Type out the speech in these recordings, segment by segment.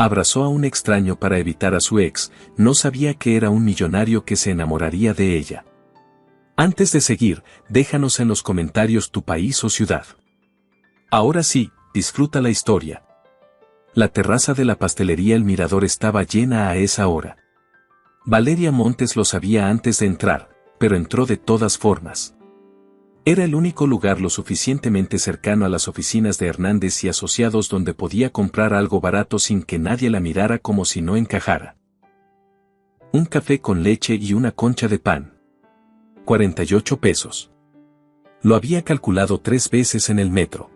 Abrazó a un extraño para evitar a su ex, no sabía que era un millonario que se enamoraría de ella. Antes de seguir, déjanos en los comentarios tu país o ciudad. Ahora sí, disfruta la historia. La terraza de la pastelería El Mirador estaba llena a esa hora. Valeria Montes lo sabía antes de entrar, pero entró de todas formas. Era el único lugar lo suficientemente cercano a las oficinas de Hernández y Asociados donde podía comprar algo barato sin que nadie la mirara como si no encajara. Un café con leche y una concha de pan. 48 pesos. Lo había calculado 3 veces en el metro.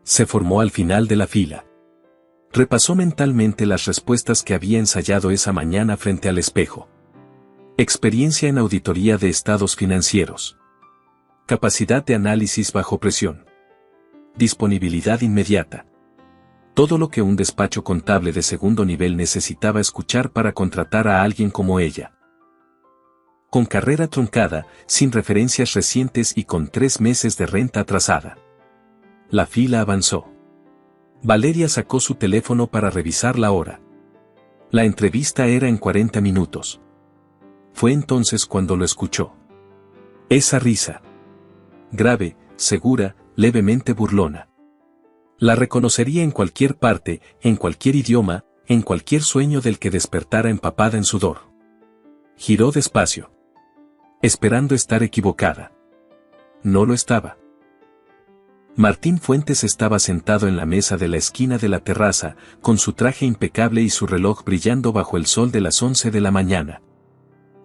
Se formó al final de la fila. Repasó mentalmente las respuestas que había ensayado esa mañana frente al espejo. Experiencia en auditoría de estados financieros. Capacidad de análisis bajo presión. Disponibilidad inmediata. Todo lo que un despacho contable de segundo nivel necesitaba escuchar para contratar a alguien como ella. Con carrera truncada, sin referencias recientes y con 3 meses de renta atrasada. La fila avanzó. Valeria sacó su teléfono para revisar la hora. La entrevista era en 40 minutos. Fue entonces cuando lo escuchó. Esa risa. Grave, segura, levemente burlona. La reconocería en cualquier parte, en cualquier idioma, en cualquier sueño del que despertara empapada en sudor. Giró despacio. Esperando estar equivocada. No lo estaba. Martín Fuentes estaba sentado en la mesa de la esquina de la terraza, con su traje impecable y su reloj brillando bajo el sol de las 11 de la mañana.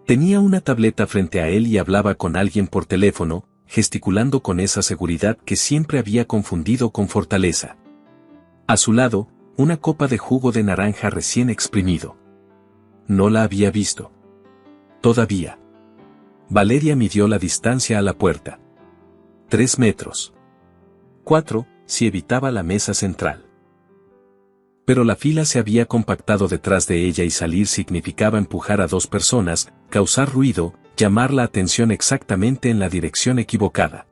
Tenía una tableta frente a él y hablaba con alguien por teléfono, gesticulando con esa seguridad que siempre había confundido con fortaleza. A su lado, una copa de jugo de naranja recién exprimido. No la había visto. Todavía. Valeria midió la distancia a la puerta. 3 metros. 4, si evitaba la mesa central. Pero la fila se había compactado detrás de ella y salir significaba empujar a 2 personas, causar ruido, llamar la atención exactamente en la dirección equivocada.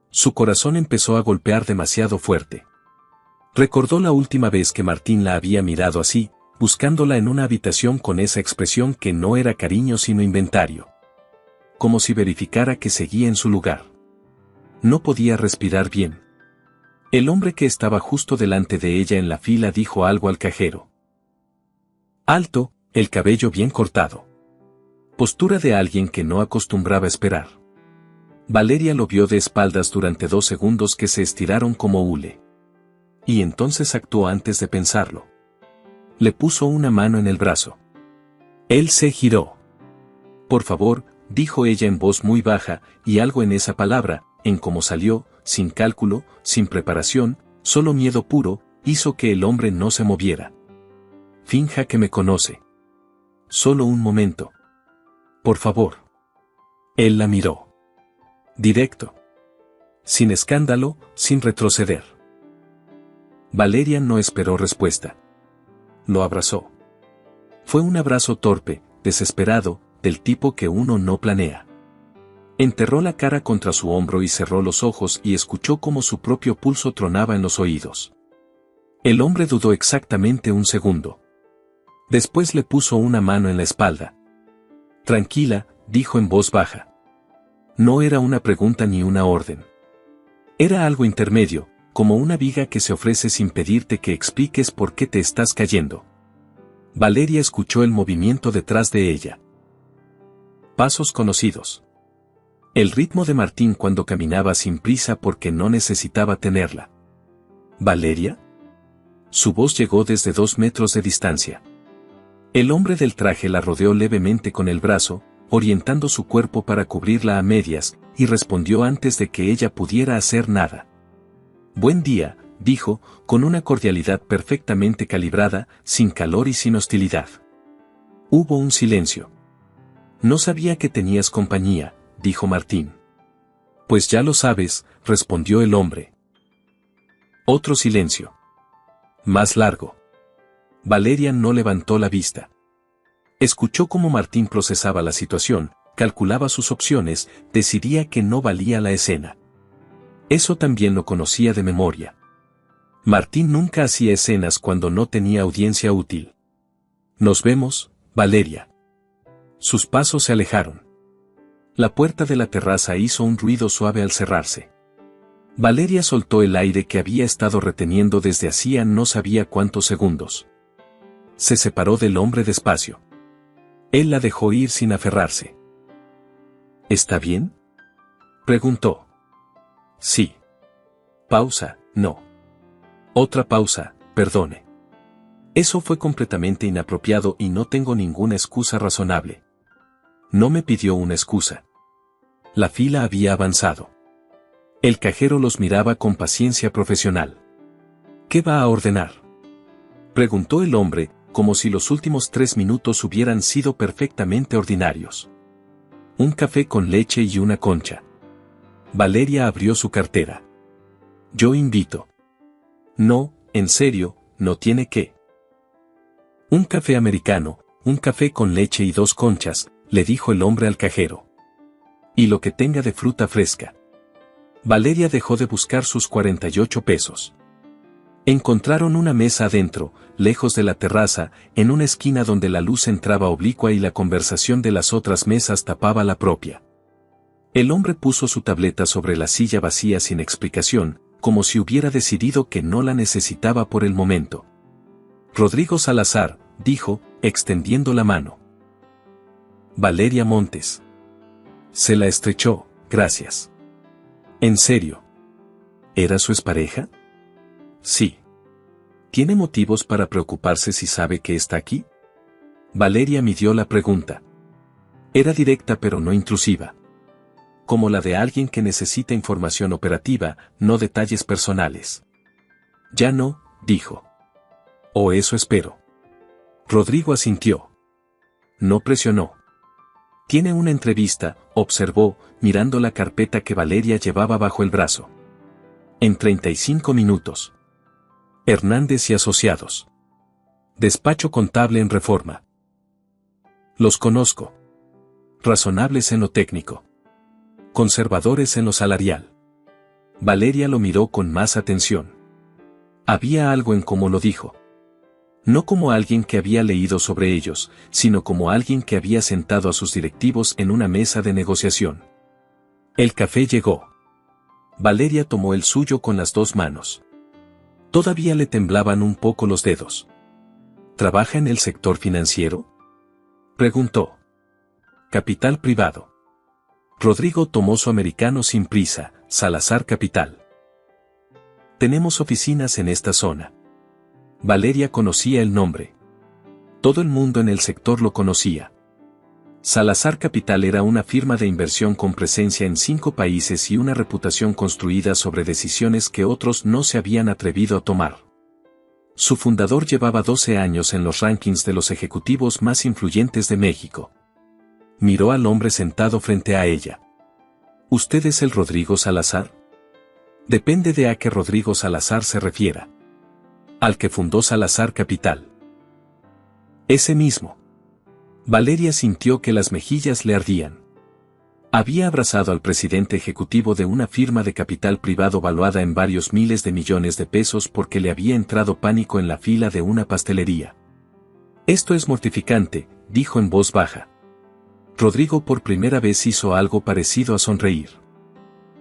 Su corazón empezó a golpear demasiado fuerte. Recordó la última vez que Martín la había mirado así, buscándola en una habitación con esa expresión que no era cariño sino inventario. Como si verificara que seguía en su lugar. No podía respirar bien. El hombre que estaba justo delante de ella en la fila dijo algo al cajero. Alto, el cabello bien cortado. Postura de alguien que no acostumbraba esperar. Valeria lo vio de espaldas durante 2 segundos que se estiraron como hule. Y entonces actuó antes de pensarlo. Le puso una mano en el brazo. Él se giró. Por favor, dijo ella en voz muy baja, y algo en esa palabra, en cómo salió, sin cálculo, sin preparación, solo miedo puro, hizo que el hombre no se moviera. Finja que me conoce. Solo un momento. Por favor. Él la miró. Directo. Sin escándalo, sin retroceder. Valeria no esperó respuesta. Lo abrazó. Fue un abrazo torpe, desesperado, del tipo que uno no planea. Enterró la cara contra su hombro y cerró los ojos y escuchó cómo su propio pulso tronaba en los oídos. El hombre dudó exactamente un segundo. Después le puso una mano en la espalda. Tranquila, dijo en voz baja. No era una pregunta ni una orden. Era algo intermedio, como una viga que se ofrece sin pedirte que expliques por qué te estás cayendo. Valeria escuchó el movimiento detrás de ella. Pasos conocidos. El ritmo de Martín cuando caminaba sin prisa porque no necesitaba tenerla. ¿Valeria? Su voz llegó desde 2 metros de distancia. El hombre del traje la rodeó levemente con el brazo, orientando su cuerpo para cubrirla a medias, y respondió antes de que ella pudiera hacer nada. Buen día, dijo, con una cordialidad perfectamente calibrada, sin calor y sin hostilidad. Hubo un silencio. No sabía que tenías compañía, dijo Martín. Pues ya lo sabes, respondió el hombre. Otro silencio. Más largo. Valeria no levantó la vista. Escuchó cómo Martín procesaba la situación, calculaba sus opciones, decidía que no valía la escena. Eso también lo conocía de memoria. Martín nunca hacía escenas cuando no tenía audiencia útil. Nos vemos, Valeria. Sus pasos se alejaron. La puerta de la terraza hizo un ruido suave al cerrarse. Valeria soltó el aire que había estado reteniendo desde hacía no sabía cuántos segundos. Se separó del hombre despacio. Él la dejó ir sin aferrarse. ¿Está bien?, preguntó. Sí. Pausa, no. Otra pausa, perdone. Eso fue completamente inapropiado y no tengo ninguna excusa razonable. No me pidió una excusa. La fila había avanzado. El cajero los miraba con paciencia profesional. ¿Qué va a ordenar?, preguntó el hombre, como si los últimos 3 minutos hubieran sido perfectamente ordinarios. Un café con leche y una concha. Valeria abrió su cartera. Yo invito. No, en serio, no tiene que. Un café americano, un café con leche y 2 conchas, le dijo el hombre al cajero. Y lo que tenga de fruta fresca. Valeria dejó de buscar sus 48 pesos. Encontraron una mesa adentro, lejos de la terraza, en una esquina donde la luz entraba oblicua y la conversación de las otras mesas tapaba la propia. El hombre puso su tableta sobre la silla vacía sin explicación, como si hubiera decidido que no la necesitaba por el momento. Rodrigo Salazar, dijo, extendiendo la mano. Valeria Montes. Se la estrechó, gracias. ¿En serio? ¿Era su expareja? Sí. ¿Tiene motivos para preocuparse si sabe que está aquí? Valeria midió la pregunta. Era directa pero no intrusiva. Como la de alguien que necesita información operativa, no detalles personales. Ya no, dijo. O eso espero. Rodrigo asintió. No presionó. Tiene una entrevista, observó, mirando la carpeta que Valeria llevaba bajo el brazo. En 35 minutos. Hernández y Asociados. Despacho contable en Reforma. Los conozco. Razonables en lo técnico. Conservadores en lo salarial. Valeria lo miró con más atención. Había algo en cómo lo dijo. No como alguien que había leído sobre ellos, sino como alguien que había sentado a sus directivos en una mesa de negociación. El café llegó. Valeria tomó el suyo con las 2 manos. Todavía le temblaban un poco los dedos. ¿Trabaja en el sector financiero?, preguntó. Capital privado. Rodrigo tomó su americano sin prisa, Salazar Capital. Tenemos oficinas en esta zona. Valeria conocía el nombre. Todo el mundo en el sector lo conocía. Salazar Capital era una firma de inversión con presencia en 5 países y una reputación construida sobre decisiones que otros no se habían atrevido a tomar. Su fundador llevaba 12 años en los rankings de los ejecutivos más influyentes de México. Miró al hombre sentado frente a ella. ¿Usted es el Rodrigo Salazar? Depende de a qué Rodrigo Salazar se refiera. Al que fundó Salazar Capital. Ese mismo. Valeria sintió que las mejillas le ardían. Había abrazado al presidente ejecutivo de una firma de capital privado valuada en varios miles de millones de pesos porque le había entrado pánico en la fila de una pastelería. Esto es mortificante, dijo en voz baja. Rodrigo por primera vez hizo algo parecido a sonreír.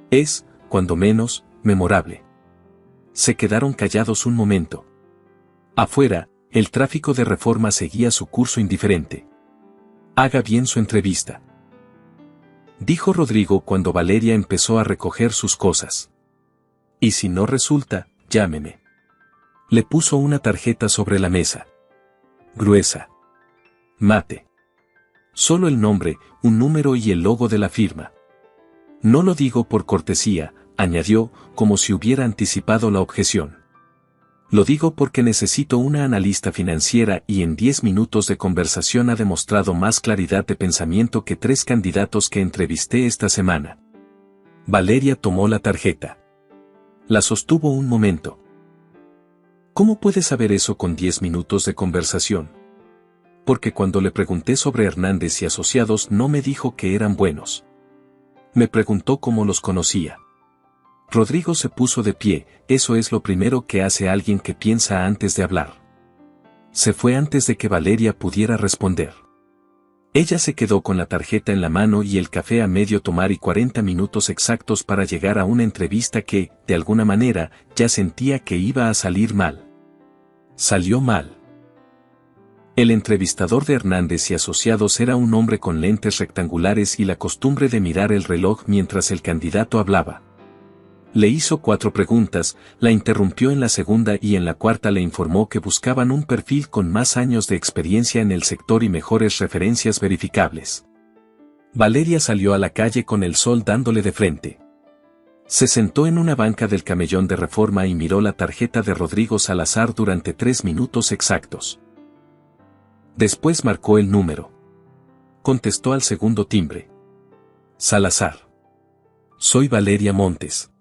Es, cuando menos, memorable. Se quedaron callados un momento. Afuera, el tráfico de Reforma seguía su curso indiferente. Haga bien su entrevista, dijo Rodrigo cuando Valeria empezó a recoger sus cosas. Y si no resulta, llámeme. Le puso una tarjeta sobre la mesa. Gruesa. Mate. Solo el nombre, un número y el logo de la firma. No lo digo por cortesía, añadió, como si hubiera anticipado la objeción. Lo digo porque necesito una analista financiera y en 10 minutos de conversación ha demostrado más claridad de pensamiento que 3 candidatos que entrevisté esta semana. Valeria tomó la tarjeta. La sostuvo un momento. ¿Cómo puede saber eso con 10 minutos de conversación? Porque cuando le pregunté sobre Hernández y Asociados no me dijo que eran buenos. Me preguntó cómo los conocía. Rodrigo se puso de pie, eso es lo primero que hace alguien que piensa antes de hablar. Se fue antes de que Valeria pudiera responder. Ella se quedó con la tarjeta en la mano y el café a medio tomar y 40 minutos exactos para llegar a una entrevista que, de alguna manera, ya sentía que iba a salir mal. Salió mal. El entrevistador de Hernández y Asociados era un hombre con lentes rectangulares y la costumbre de mirar el reloj mientras el candidato hablaba. Le hizo 4 preguntas, la interrumpió en la segunda y en la cuarta le informó que buscaban un perfil con más años de experiencia en el sector y mejores referencias verificables. Valeria salió a la calle con el sol dándole de frente. Se sentó en una banca del camellón de Reforma y miró la tarjeta de Rodrigo Salazar durante 3 minutos exactos. Después marcó el número. Contestó al segundo timbre. Salazar. Soy Valeria Montes.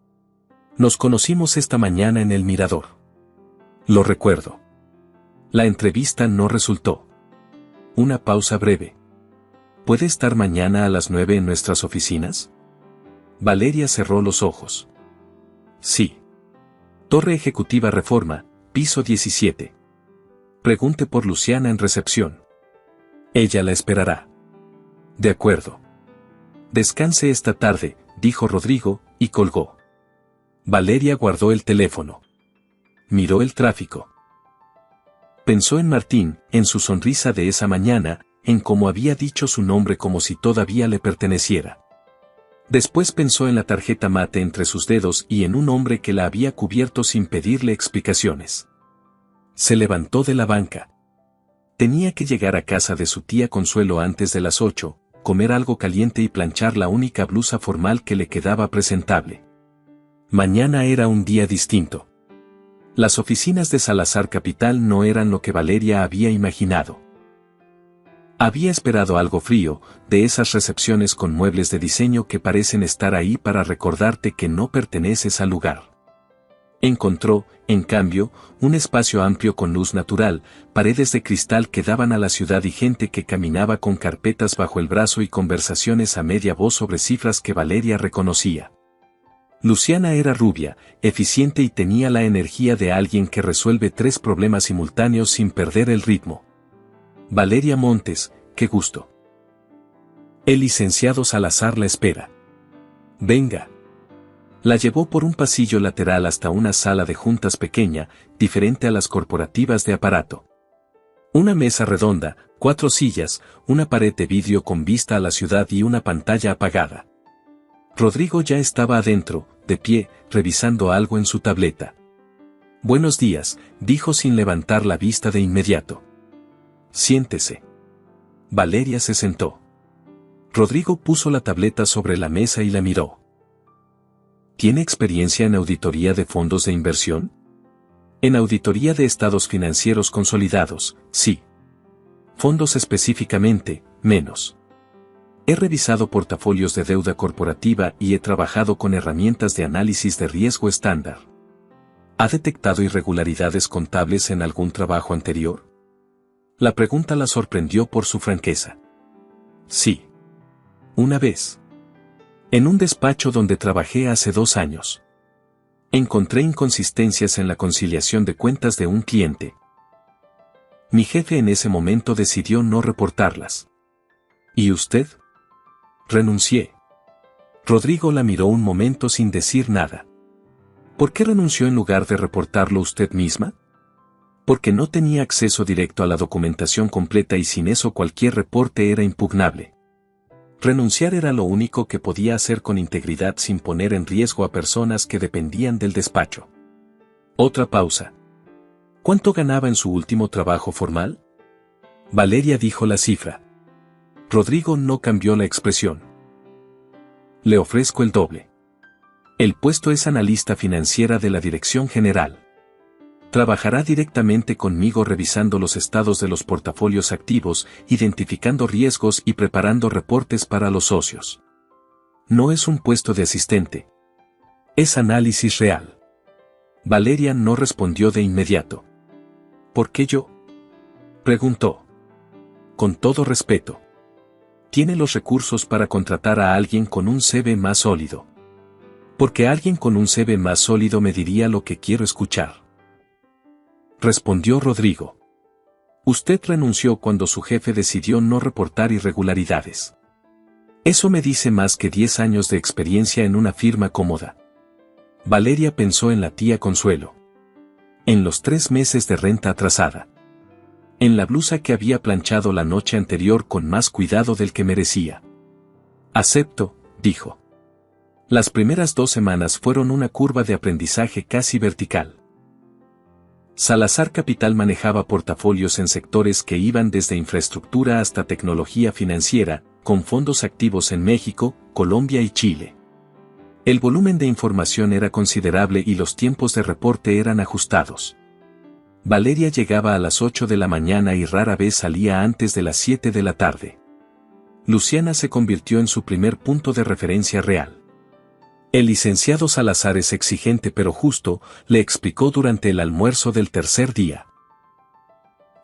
Nos conocimos esta mañana en el Mirador. Lo recuerdo. La entrevista no resultó. Una pausa breve. ¿Puede estar mañana a las 9 en nuestras oficinas? Valeria cerró los ojos. Sí. Torre Ejecutiva Reforma, piso 17. Pregunte por Luciana en recepción. Ella la esperará. De acuerdo. Descanse esta tarde, dijo Rodrigo, y colgó. Valeria guardó el teléfono. Miró el tráfico. Pensó en Martín, en su sonrisa de esa mañana, en cómo había dicho su nombre como si todavía le perteneciera. Después pensó en la tarjeta mate entre sus dedos y en un hombre que la había cubierto sin pedirle explicaciones. Se levantó de la banca. Tenía que llegar a casa de su tía Consuelo antes de las 8, comer algo caliente y planchar la única blusa formal que le quedaba presentable. Mañana era un día distinto. Las oficinas de Salazar Capital no eran lo que Valeria había imaginado. Había esperado algo frío, de esas recepciones con muebles de diseño que parecen estar ahí para recordarte que no perteneces al lugar. Encontró, en cambio, un espacio amplio con luz natural, paredes de cristal que daban a la ciudad y gente que caminaba con carpetas bajo el brazo y conversaciones a media voz sobre cifras que Valeria reconocía. Luciana era rubia, eficiente y tenía la energía de alguien que resuelve 3 problemas simultáneos sin perder el ritmo. Valeria Montes, qué gusto. El licenciado Salazar la espera. Venga. La llevó por un pasillo lateral hasta una sala de juntas pequeña, diferente a las corporativas de aparato. Una mesa redonda, 4 sillas, una pared de vidrio con vista a la ciudad y una pantalla apagada. Rodrigo ya estaba adentro, de pie, revisando algo en su tableta. Buenos días, dijo sin levantar la vista de inmediato. Siéntese. Valeria se sentó. Rodrigo puso la tableta sobre la mesa y la miró. ¿Tiene experiencia en auditoría de fondos de inversión? En auditoría de estados financieros consolidados, sí. Fondos específicamente, menos. He revisado portafolios de deuda corporativa y he trabajado con herramientas de análisis de riesgo estándar. ¿Ha detectado irregularidades contables en algún trabajo anterior? La pregunta la sorprendió por su franqueza. Sí. Una vez. En un despacho donde trabajé hace 2 años. Encontré inconsistencias en la conciliación de cuentas de un cliente. Mi jefe en ese momento decidió no reportarlas. ¿Y usted? Renuncié. Rodrigo la miró un momento sin decir nada. ¿Por qué renunció en lugar de reportarlo usted misma? Porque no tenía acceso directo a la documentación completa y sin eso cualquier reporte era impugnable. Renunciar era lo único que podía hacer con integridad sin poner en riesgo a personas que dependían del despacho. Otra pausa. ¿Cuánto ganaba en su último trabajo formal? Valeria dijo la cifra. Rodrigo no cambió la expresión. Le ofrezco el doble. El puesto es analista financiera de la Dirección General. Trabajará directamente conmigo revisando los estados de los portafolios activos, identificando riesgos y preparando reportes para los socios. No es un puesto de asistente. Es análisis real. Valeria no respondió de inmediato. ¿Por qué yo? Preguntó. Con todo respeto. Tiene los recursos para contratar a alguien con un CV más sólido. Porque alguien con un CV más sólido me diría lo que quiero escuchar. Respondió Rodrigo. Usted renunció cuando su jefe decidió no reportar irregularidades. Eso me dice más que 10 años de experiencia en una firma cómoda. Valeria pensó en la tía Consuelo. En los 3 meses de renta atrasada. En la blusa que había planchado la noche anterior con más cuidado del que merecía. Acepto, dijo. Las primeras 2 semanas fueron una curva de aprendizaje casi vertical. Salazar Capital manejaba portafolios en sectores que iban desde infraestructura hasta tecnología financiera, con fondos activos en México, Colombia y Chile. El volumen de información era considerable y los tiempos de reporte eran ajustados. Valeria llegaba a las 8 de la mañana y rara vez salía antes de las 7 de la tarde. Luciana se convirtió en su primer punto de referencia real. El licenciado Salazar es exigente pero justo, le explicó durante el almuerzo del tercer día.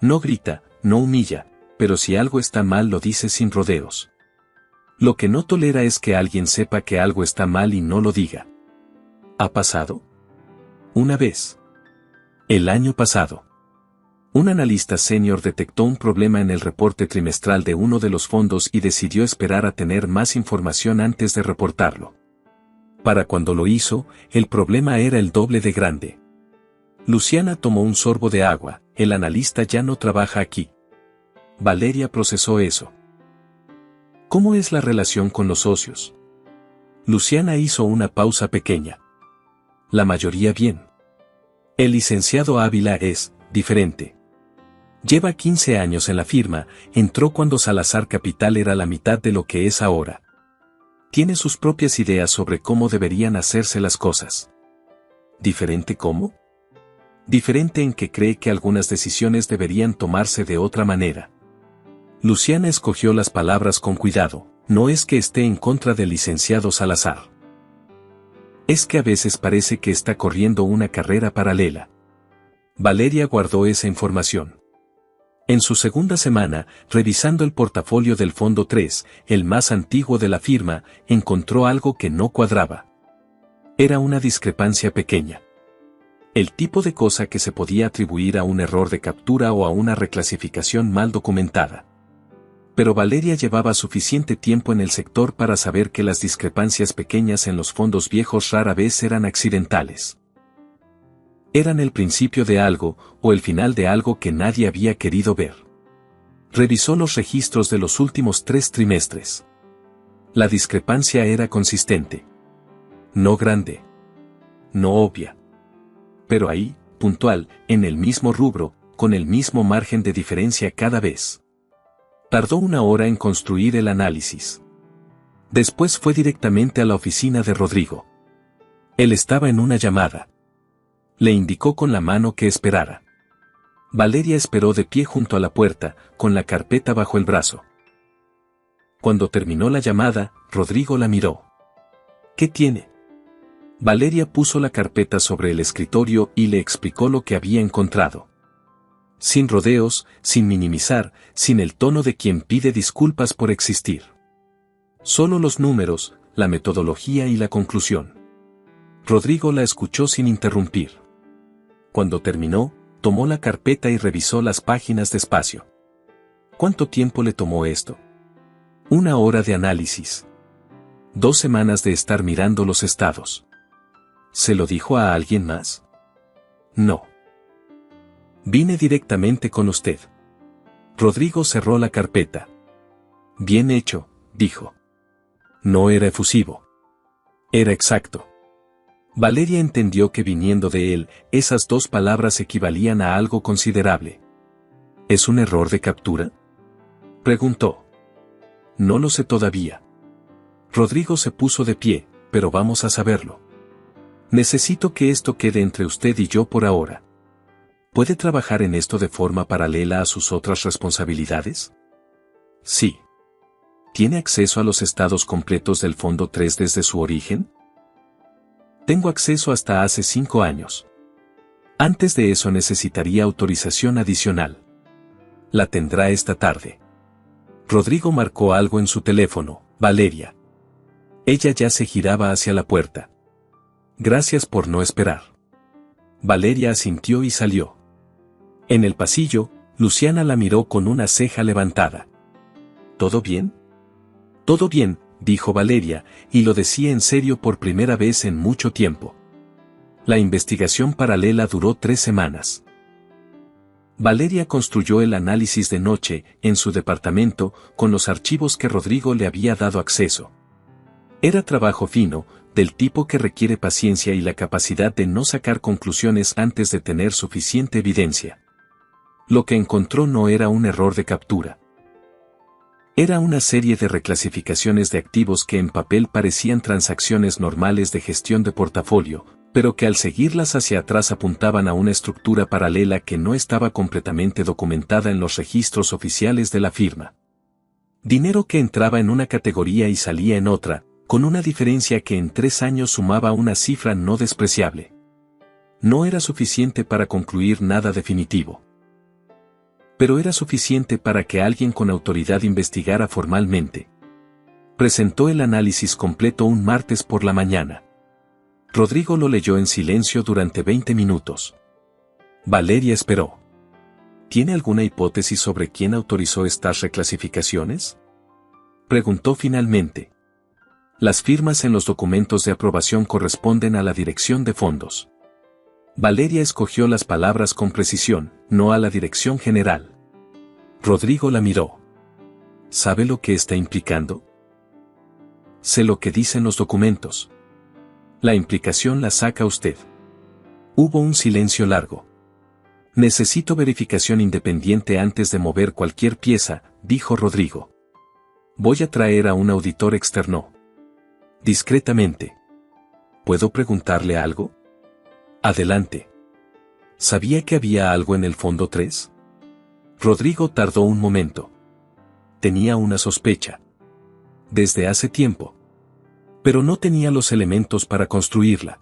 No grita, no humilla, pero si algo está mal lo dice sin rodeos. Lo que no tolera es que alguien sepa que algo está mal y no lo diga. ¿Ha pasado? Una vez. El año pasado. Un analista senior detectó un problema en el reporte trimestral de uno de los fondos y decidió esperar a tener más información antes de reportarlo. Para cuando lo hizo, el problema era el doble de grande. Luciana tomó un sorbo de agua, el analista ya no trabaja aquí. Valeria procesó eso. ¿Cómo es la relación con los socios? Luciana hizo una pausa pequeña. La mayoría bien. El licenciado Ávila es diferente. Lleva 15 años en la firma, entró cuando Salazar Capital era la mitad de lo que es ahora. Tiene sus propias ideas sobre cómo deberían hacerse las cosas. ¿Diferente cómo? Diferente en que cree que algunas decisiones deberían tomarse de otra manera. Luciana escogió las palabras con cuidado, no es que esté en contra del licenciado Salazar. Es que a veces parece que está corriendo una carrera paralela. Valeria guardó esa información. En su segunda semana, revisando el portafolio del Fondo 3, el más antiguo de la firma, encontró algo que no cuadraba. Era una discrepancia pequeña. El tipo de cosa que se podía atribuir a un error de captura o a una reclasificación mal documentada. Pero Valeria llevaba suficiente tiempo en el sector para saber que las discrepancias pequeñas en los fondos viejos rara vez eran accidentales. Eran el principio de algo, o el final de algo que nadie había querido ver. Revisó los registros de los últimos 3 trimestres. La discrepancia era consistente. No grande. No obvia. Pero ahí, puntual, en el mismo rubro, con el mismo margen de diferencia cada vez. Tardó 1 hora en construir el análisis. Después fue directamente a la oficina de Rodrigo. Él estaba en una llamada. Le indicó con la mano que esperara. Valeria esperó de pie junto a la puerta, con la carpeta bajo el brazo. Cuando terminó la llamada, Rodrigo la miró. ¿Qué tiene? Valeria puso la carpeta sobre el escritorio y le explicó lo que había encontrado. Sin rodeos, sin minimizar, sin el tono de quien pide disculpas por existir. Solo los números, la metodología y la conclusión. Rodrigo la escuchó sin interrumpir. Cuando terminó, tomó la carpeta y revisó las páginas despacio. ¿Cuánto tiempo le tomó esto? 1 hora de análisis. 2 semanas de estar mirando los estados. ¿Se lo dijo a alguien más? No. Vine directamente con usted. Rodrigo cerró la carpeta. Bien hecho, dijo. No era efusivo. Era exacto. Valeria entendió que viniendo de él, esas 2 palabras equivalían a algo considerable. ¿Es un error de captura? Preguntó. No lo sé todavía. Rodrigo se puso de pie, pero vamos a saberlo. Necesito que esto quede entre usted y yo por ahora. ¿Puede trabajar en esto de forma paralela a sus otras responsabilidades? Sí. ¿Tiene acceso a los estados completos del Fondo 3 desde su origen? Tengo acceso hasta hace 5 años. Antes de eso necesitaría autorización adicional. La tendrá esta tarde. Rodrigo marcó algo en su teléfono, Valeria. Ella ya se giraba hacia la puerta. Gracias por no esperar. Valeria asintió y salió. En el pasillo, Luciana la miró con una ceja levantada. ¿Todo bien? Todo bien, dijo Valeria, y lo decía en serio por primera vez en mucho tiempo. La investigación paralela duró 3 semanas. Valeria construyó el análisis de noche, en su departamento, con los archivos que Rodrigo le había dado acceso. Era trabajo fino, del tipo que requiere paciencia y la capacidad de no sacar conclusiones antes de tener suficiente evidencia. Lo que encontró no era un error de captura. Era una serie de reclasificaciones de activos que en papel parecían transacciones normales de gestión de portafolio, pero que al seguirlas hacia atrás apuntaban a una estructura paralela que no estaba completamente documentada en los registros oficiales de la firma. Dinero que entraba en una categoría y salía en otra, con una diferencia que en 3 años sumaba una cifra no despreciable. No era suficiente para concluir nada definitivo. Pero era suficiente para que alguien con autoridad investigara formalmente. Presentó el análisis completo un martes por la mañana. Rodrigo lo leyó en silencio durante 20 minutos. Valeria esperó. ¿Tiene alguna hipótesis sobre quién autorizó estas reclasificaciones?, preguntó finalmente. Las firmas en los documentos de aprobación corresponden a la dirección de fondos. Valeria escogió las palabras con precisión, no a la dirección general. Rodrigo la miró. ¿Sabe lo que está implicando? Sé lo que dicen los documentos. La implicación la saca usted. Hubo un silencio largo. Necesito verificación independiente antes de mover cualquier pieza, dijo Rodrigo. Voy a traer a un auditor externo. Discretamente. ¿Puedo preguntarle algo? Adelante. ¿Sabía que había algo en el fondo 3? Rodrigo tardó un momento. Tenía una sospecha. Desde hace tiempo. Pero no tenía los elementos para construirla.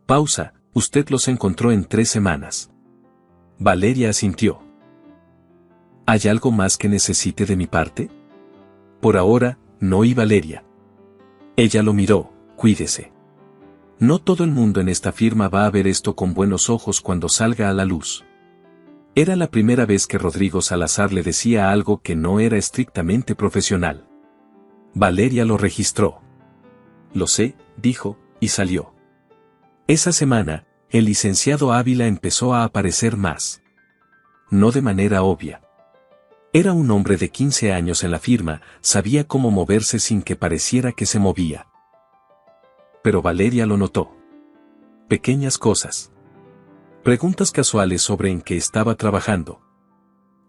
Pausa, usted los encontró en 3 semanas. Valeria asintió. ¿Hay algo más que necesite de mi parte? Por ahora, no, y Valeria. Ella lo miró, cuídese. No todo el mundo en esta firma va a ver esto con buenos ojos cuando salga a la luz. Era la primera vez que Rodrigo Salazar le decía algo que no era estrictamente profesional. Valeria lo registró. Lo sé, dijo, y salió. Esa semana, el licenciado Ávila empezó a aparecer más. No de manera obvia. Era un hombre de 15 años en la firma, sabía cómo moverse sin que pareciera que se movía. Pero Valeria lo notó. Pequeñas cosas. Preguntas casuales sobre en qué estaba trabajando.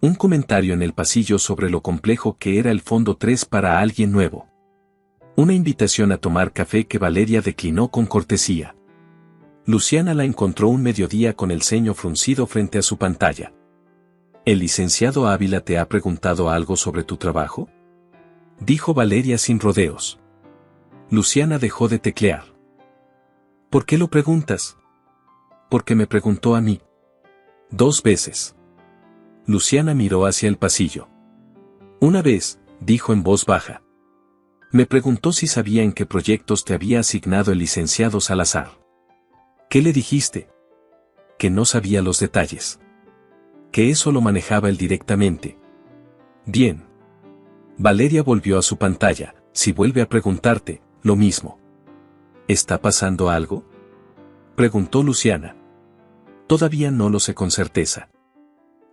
Un comentario en el pasillo sobre lo complejo que era el fondo 3 para alguien nuevo. Una invitación a tomar café que Valeria declinó con cortesía. Luciana la encontró un mediodía con el ceño fruncido frente a su pantalla. ¿El licenciado Ávila te ha preguntado algo sobre tu trabajo?, dijo Valeria sin rodeos. Luciana dejó de teclear. ¿Por qué lo preguntas? Porque me preguntó a mí. 2 veces. Luciana miró hacia el pasillo. Una vez, dijo en voz baja. Me preguntó si sabía en qué proyectos te había asignado el licenciado Salazar. ¿Qué le dijiste? Que no sabía los detalles. Que eso lo manejaba él directamente. Bien. Valeria volvió a su pantalla. Si vuelve a preguntarte, lo mismo. ¿Está pasando algo?, preguntó Luciana. Todavía no lo sé con certeza.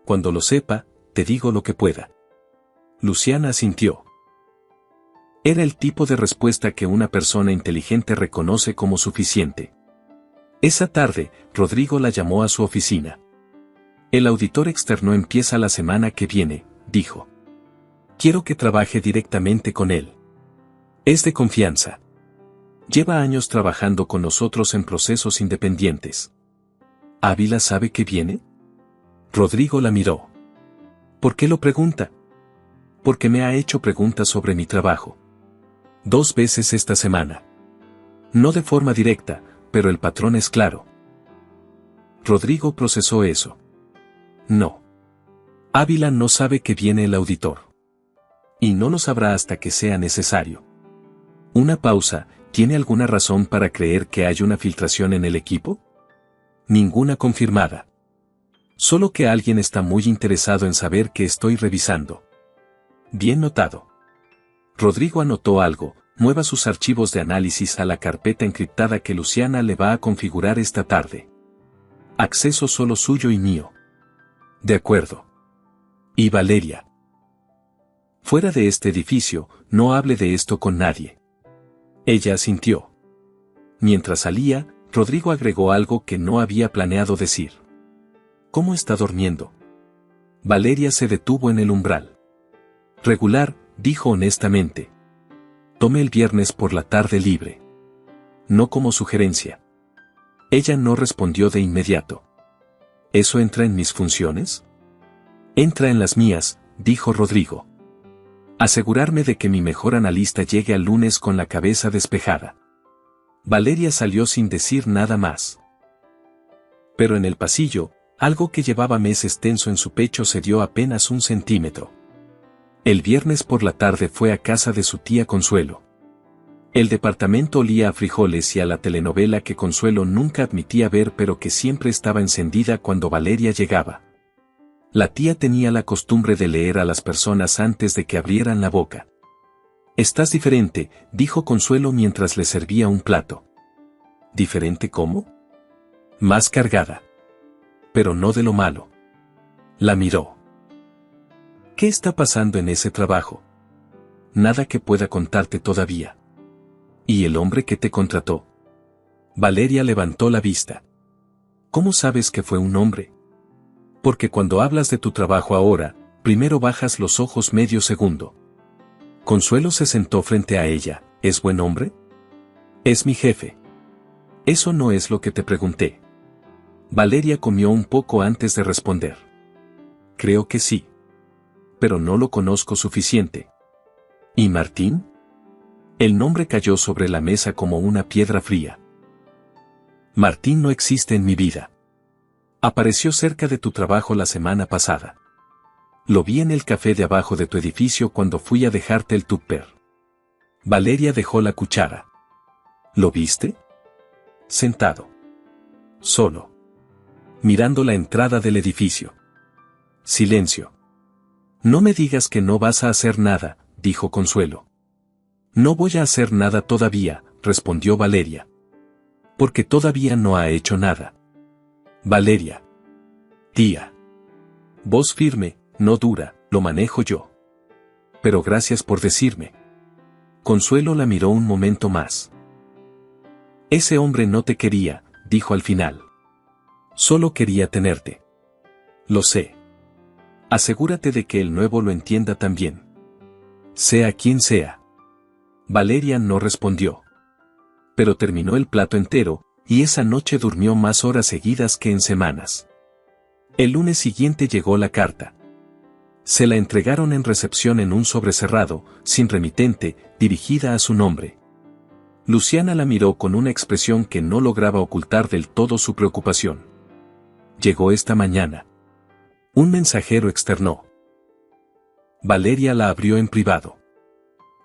Cuando lo sepa, te digo lo que pueda. Luciana asintió. Era el tipo de respuesta que una persona inteligente reconoce como suficiente. Esa tarde, Rodrigo la llamó a su oficina. El auditor externo empieza la semana que viene, dijo. Quiero que trabaje directamente con él. Es de confianza. Lleva años trabajando con nosotros en procesos independientes. ¿Ávila sabe que viene? Rodrigo la miró. ¿Por qué lo pregunta? Porque me ha hecho preguntas sobre mi trabajo. 2 veces esta semana. No de forma directa, pero el patrón es claro. Rodrigo procesó eso. No. Ávila no sabe que viene el auditor. Y no lo sabrá hasta que sea necesario. Una pausa, ¿Tiene alguna razón para creer que hay una filtración en el equipo? Ninguna confirmada. Solo que alguien está muy interesado en saber qué estoy revisando. Bien notado. Rodrigo anotó algo: mueva sus archivos de análisis a la carpeta encriptada que Luciana le va a configurar esta tarde. Acceso solo suyo y mío. De acuerdo. Y Valeria. Fuera de este edificio, no hable de esto con nadie. Ella asintió. Mientras salía, Rodrigo agregó algo que no había planeado decir. ¿Cómo está durmiendo? Valeria se detuvo en el umbral. Regular, dijo honestamente. Tome el viernes por la tarde libre. No como sugerencia. Ella no respondió de inmediato. ¿Eso entra en mis funciones? Entra en las mías, dijo Rodrigo. Asegurarme de que mi mejor analista llegue al lunes con la cabeza despejada. Valeria salió sin decir nada más. Pero en el pasillo, algo que llevaba meses tenso en su pecho cedió apenas 1 centímetro. El viernes por la tarde fue a casa de su tía Consuelo. El departamento olía a frijoles y a la telenovela que Consuelo nunca admitía ver, pero que siempre estaba encendida cuando Valeria llegaba. La tía tenía la costumbre de leer a las personas antes de que abrieran la boca. «Estás diferente», dijo Consuelo mientras le servía un plato. ¿Diferente cómo? Más cargada. Pero no de lo malo. La miró. ¿Qué está pasando en ese trabajo? Nada que pueda contarte todavía. ¿Y el hombre que te contrató? Valeria levantó la vista. ¿Cómo sabes que fue un hombre? Porque cuando hablas de tu trabajo ahora, primero bajas los ojos medio segundo. Consuelo se sentó frente a ella. ¿Es buen hombre? Es mi jefe. Eso no es lo que te pregunté. Valeria comió un poco antes de responder. Creo que sí. Pero no lo conozco suficiente. ¿Y Martín? El nombre cayó sobre la mesa como una piedra fría. Martín no existe en mi vida. Apareció cerca de tu trabajo la semana pasada. Lo vi en el café de abajo de tu edificio cuando fui a dejarte el tupper. Valeria dejó la cuchara. ¿Lo viste? Sentado. Solo. Mirando la entrada del edificio. Silencio. No me digas que no vas a hacer nada, dijo Consuelo. No voy a hacer nada todavía, respondió Valeria. Porque todavía no ha hecho nada. Valeria. Tía. Voz firme, no dura, lo manejo yo. Pero gracias por decirme. Consuelo la miró un momento más. Ese hombre no te quería, dijo al final. Solo quería tenerte. Lo sé. Asegúrate de que el nuevo lo entienda también. Sea quien sea. Valeria no respondió. Pero terminó el plato entero, y esa noche durmió más horas seguidas que en semanas. El lunes siguiente llegó la carta. Se la entregaron en recepción en un sobre cerrado, sin remitente, dirigida a su nombre. Luciana la miró con una expresión que no lograba ocultar del todo su preocupación. Llegó esta mañana. Un mensajero externó. Valeria la abrió en privado.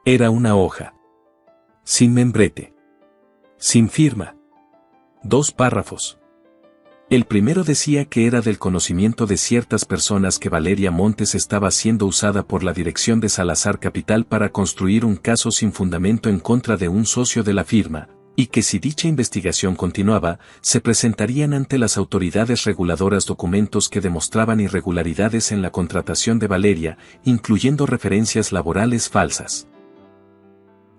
Era una hoja. Sin membrete. Sin firma. 2 párrafos. El primero decía que era del conocimiento de ciertas personas que Valeria Montes estaba siendo usada por la dirección de Salazar Capital para construir un caso sin fundamento en contra de un socio de la firma, y que si dicha investigación continuaba, se presentarían ante las autoridades reguladoras documentos que demostraban irregularidades en la contratación de Valeria, incluyendo referencias laborales falsas.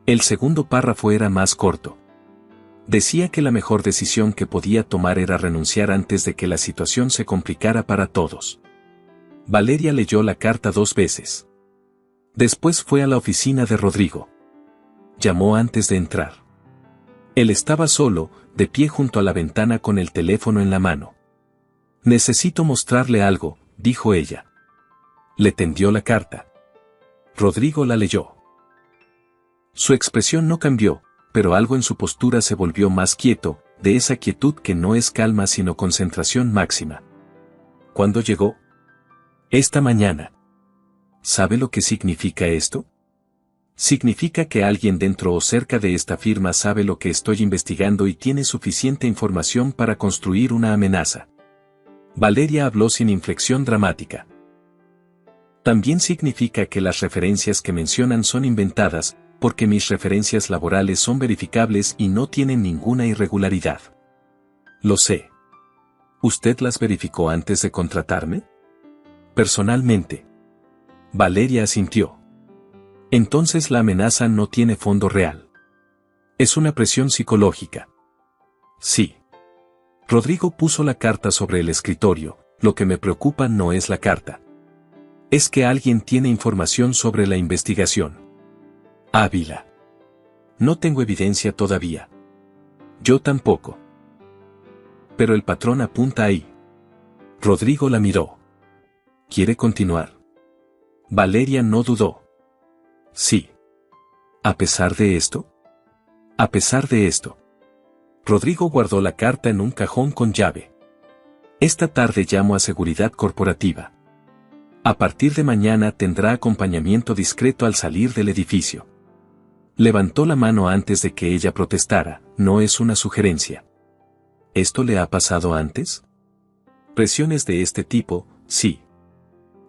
El segundo párrafo era más corto. Decía que la mejor decisión que podía tomar era renunciar antes de que la situación se complicara para todos. Valeria leyó la carta 2 veces. Después fue a la oficina de Rodrigo. Llamó antes de entrar. Él estaba solo, de pie junto a la ventana con el teléfono en la mano. Necesito mostrarle algo, dijo ella. Le tendió la carta. Rodrigo la leyó. Su expresión no cambió, pero algo en su postura se volvió más quieto, de esa quietud que no es calma sino concentración máxima. ¿Cuándo llegó? Esta mañana. ¿Sabe lo que significa esto? Significa que alguien dentro o cerca de esta firma sabe lo que estoy investigando y tiene suficiente información para construir una amenaza. Valeria habló sin inflexión dramática. También significa que las referencias que mencionan son inventadas, porque mis referencias laborales son verificables y no tienen ninguna irregularidad. Lo sé. ¿Usted las verificó antes de contratarme? Personalmente. Valeria asintió. Entonces la amenaza no tiene fondo real. Es una presión psicológica. Sí. Rodrigo puso la carta sobre el escritorio. Lo que me preocupa no es la carta. Es que alguien tiene información sobre la investigación. Ávila. No tengo evidencia todavía. Yo tampoco. Pero el patrón apunta ahí. Rodrigo la miró. ¿Quiere continuar? Valeria no dudó. Sí. ¿A pesar de esto? A pesar de esto. Rodrigo guardó la carta en un cajón con llave. Esta tarde llamo a seguridad corporativa. A partir de mañana tendrá acompañamiento discreto al salir del edificio. Levantó la mano antes de que ella protestara, no es una sugerencia. ¿Esto le ha pasado antes? Presiones de este tipo, sí.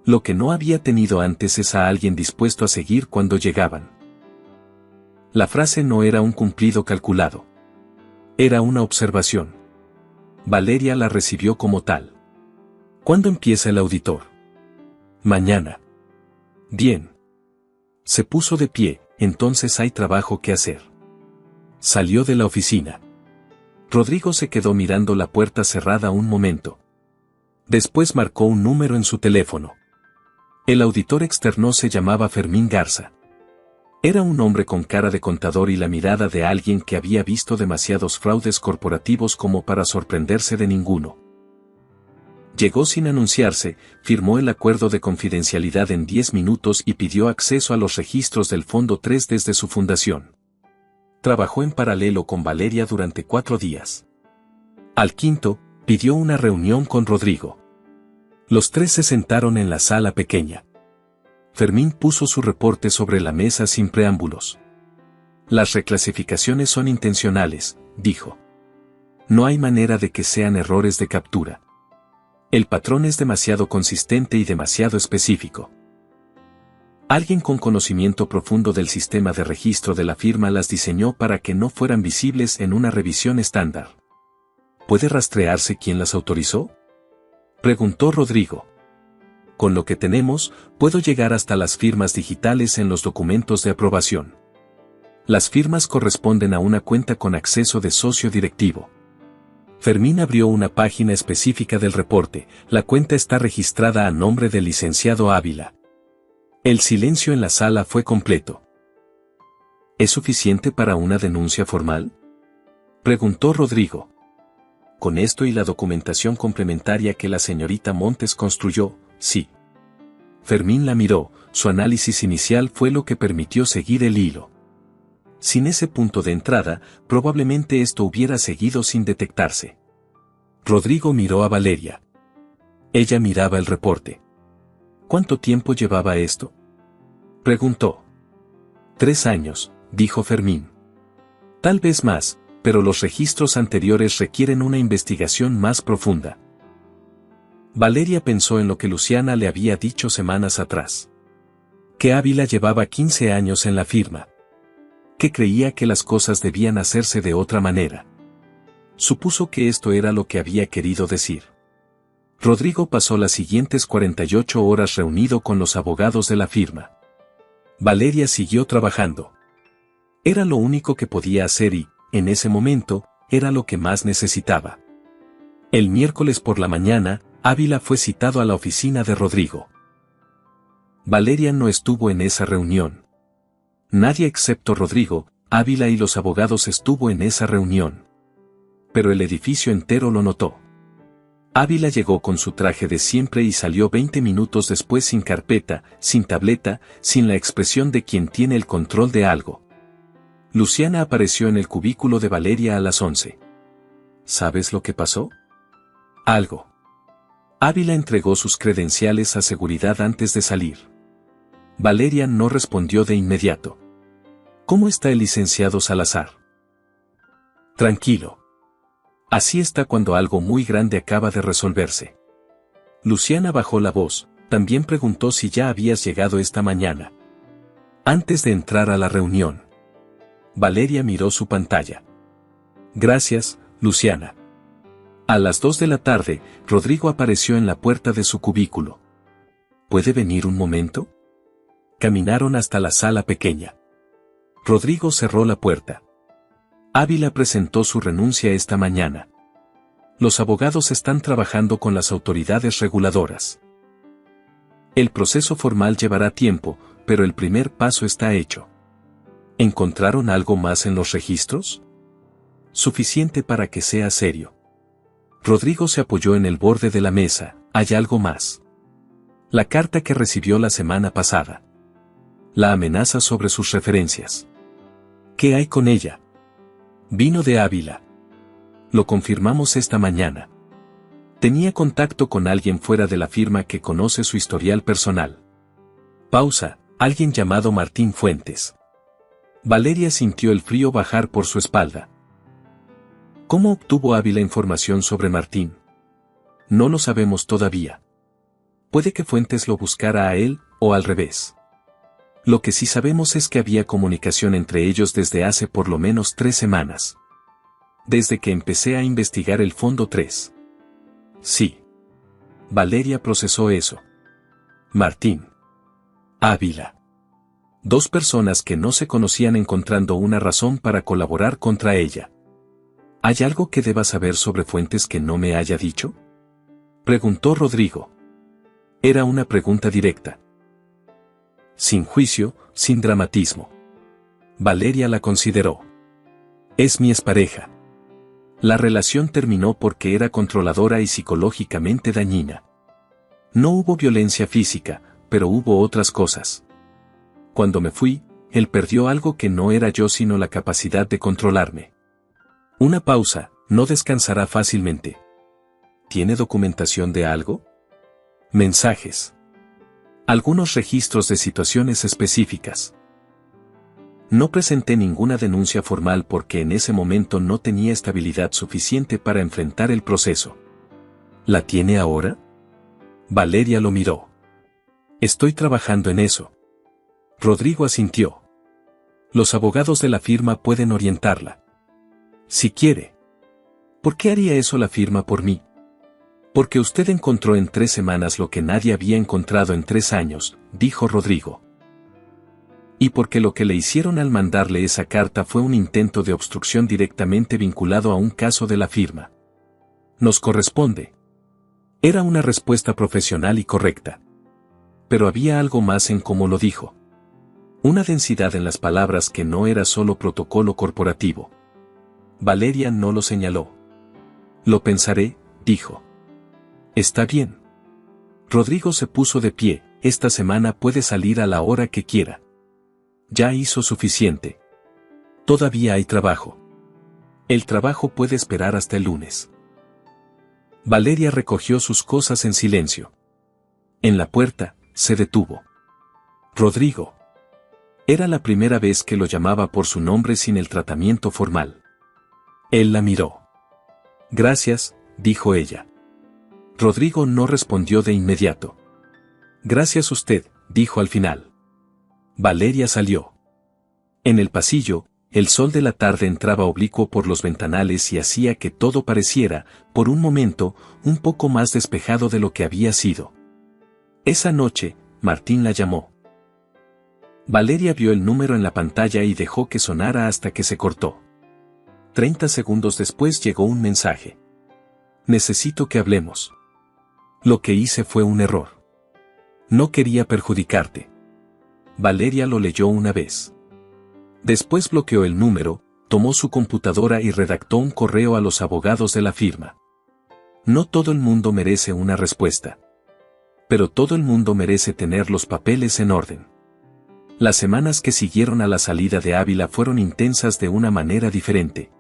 Lo que no había tenido antes es a alguien dispuesto a seguir cuando llegaban. La frase no era un cumplido calculado. Era una observación. Valeria la recibió como tal. ¿Cuándo empieza el auditor? Mañana. Bien. Se puso de pie, entonces hay trabajo que hacer. Salió de la oficina. Rodrigo se quedó mirando la puerta cerrada un momento. Después marcó un número en su teléfono. El auditor externo se llamaba Fermín Garza. Era un hombre con cara de contador y la mirada de alguien que había visto demasiados fraudes corporativos como para sorprenderse de ninguno. Llegó sin anunciarse, firmó el acuerdo de confidencialidad en 10 minutos y pidió acceso a los registros del Fondo 3 desde su fundación. Trabajó en paralelo con Valeria durante 4 días. Al quinto, pidió una reunión con Rodrigo. Los tres se sentaron en la sala pequeña. Fermín puso su reporte sobre la mesa sin preámbulos. Las reclasificaciones son intencionales, dijo. No hay manera de que sean errores de captura. El patrón es demasiado consistente y demasiado específico. Alguien con conocimiento profundo del sistema de registro de la firma las diseñó para que no fueran visibles en una revisión estándar. ¿Puede rastrearse quién las autorizó? Preguntó Rodrigo. Con lo que tenemos, puedo llegar hasta las firmas digitales en los documentos de aprobación. Las firmas corresponden a una cuenta con acceso de socio directivo. Fermín abrió una página específica del reporte. La cuenta está registrada a nombre del licenciado Ávila. El silencio en la sala fue completo. ¿Es suficiente para una denuncia formal? Preguntó Rodrigo. Con esto y la documentación complementaria que la señorita Montes construyó, sí. Fermín la miró, su análisis inicial fue lo que permitió seguir el hilo. Sin ese punto de entrada, probablemente esto hubiera seguido sin detectarse. Rodrigo miró a Valeria. Ella miraba el reporte. ¿Cuánto tiempo llevaba esto? Preguntó. 3 años, dijo Fermín. Tal vez más, pero los registros anteriores requieren una investigación más profunda. Valeria pensó en lo que Luciana le había dicho semanas atrás. Que Ávila llevaba 15 años en la firma. Que creía que las cosas debían hacerse de otra manera. Supuso que esto era lo que había querido decir. Rodrigo pasó las siguientes 48 horas reunido con los abogados de la firma. Valeria siguió trabajando. Era lo único que podía hacer y, en ese momento, era lo que más necesitaba. El miércoles por la mañana, Ávila fue citado a la oficina de Rodrigo. Valeria no estuvo en esa reunión. Nadie excepto Rodrigo, Ávila y los abogados estuvo en esa reunión. Pero el edificio entero lo notó. Ávila llegó con su traje de siempre y salió 20 minutos después sin carpeta, sin tableta, sin la expresión de quien tiene el control de algo. Luciana apareció en el cubículo de Valeria a las 11. ¿Sabes lo que pasó? Algo. Ávila entregó sus credenciales a seguridad antes de salir. Valeria no respondió de inmediato. ¿Cómo está el licenciado Salazar? Tranquilo. Así está cuando algo muy grande acaba de resolverse. Luciana bajó la voz, también preguntó si ya habías llegado esta mañana. Antes de entrar a la reunión. Valeria miró su pantalla. Gracias, Luciana. A las 2 de la tarde, Rodrigo apareció en la puerta de su cubículo. ¿Puede venir un momento? Caminaron hasta la sala pequeña. Rodrigo cerró la puerta. Ávila presentó su renuncia esta mañana. Los abogados están trabajando con las autoridades reguladoras. El proceso formal llevará tiempo, pero el primer paso está hecho. ¿Encontraron algo más en los registros? Suficiente para que sea serio. Rodrigo se apoyó en el borde de la mesa. ¿Hay algo más? La carta que recibió la semana pasada. La amenaza sobre sus referencias. ¿Qué hay con ella? Vino de Ávila. Lo confirmamos esta mañana. Tenía contacto con alguien fuera de la firma que conoce su historial personal. Pausa, alguien llamado Martín Fuentes. Valeria sintió el frío bajar por su espalda. ¿Cómo obtuvo Ávila información sobre Martín? No lo sabemos todavía. Puede que Fuentes lo buscara a él, o al revés. Lo que sí sabemos es que había comunicación entre ellos desde hace por lo menos 3 semanas. Desde que empecé a investigar el Fondo 3. Sí. Valeria procesó eso. Martín. Ávila. 2 personas que no se conocían encontrando una razón para colaborar contra ella. ¿Hay algo que deba saber sobre Fuentes que no me haya dicho? Preguntó Rodrigo. Era una pregunta directa. Sin juicio, sin dramatismo. Valeria la consideró. Es mi expareja. La relación terminó porque era controladora y psicológicamente dañina. No hubo violencia física, pero hubo otras cosas. Cuando me fui, él perdió algo que no era yo sino la capacidad de controlarme. Una pausa, no descansará fácilmente. ¿Tiene documentación de algo? Mensajes. Algunos registros de situaciones específicas. No presenté ninguna denuncia formal porque en ese momento no tenía estabilidad suficiente para enfrentar el proceso. ¿La tiene ahora? Valeria lo miró. Estoy trabajando en eso. Rodrigo asintió. Los abogados de la firma pueden orientarla. Si quiere. ¿Por qué haría eso la firma por mí? Porque usted encontró en 3 semanas lo que nadie había encontrado en 3 años, dijo Rodrigo. Y porque lo que le hicieron al mandarle esa carta fue un intento de obstrucción directamente vinculado a un caso de la firma. Nos corresponde. Era una respuesta profesional y correcta. Pero había algo más en cómo lo dijo. Una densidad en las palabras que no era solo protocolo corporativo. Valeria no lo señaló. Lo pensaré, dijo. Está bien. Rodrigo se puso de pie. Esta semana puede salir a la hora que quiera. Ya hizo suficiente. Todavía hay trabajo. El trabajo puede esperar hasta el lunes. Valeria recogió sus cosas en silencio. En la puerta, se detuvo. Rodrigo. Era la primera vez que lo llamaba por su nombre sin el tratamiento formal. Él la miró. Gracias, dijo ella. Rodrigo no respondió de inmediato. Gracias usted, dijo al final. Valeria salió. En el pasillo, el sol de la tarde entraba oblicuo por los ventanales y hacía que todo pareciera, por un momento, un poco más despejado de lo que había sido. Esa noche, Martín la llamó. Valeria vio el número en la pantalla y dejó que sonara hasta que se cortó. 30 segundos después llegó un mensaje. Necesito que hablemos. Lo que hice fue un error. No quería perjudicarte. Valeria lo leyó una vez. Después bloqueó el número, tomó su computadora y redactó un correo a los abogados de la firma. No todo el mundo merece una respuesta. Pero todo el mundo merece tener los papeles en orden. Las semanas que siguieron a la salida de Ávila fueron intensas de una manera diferente.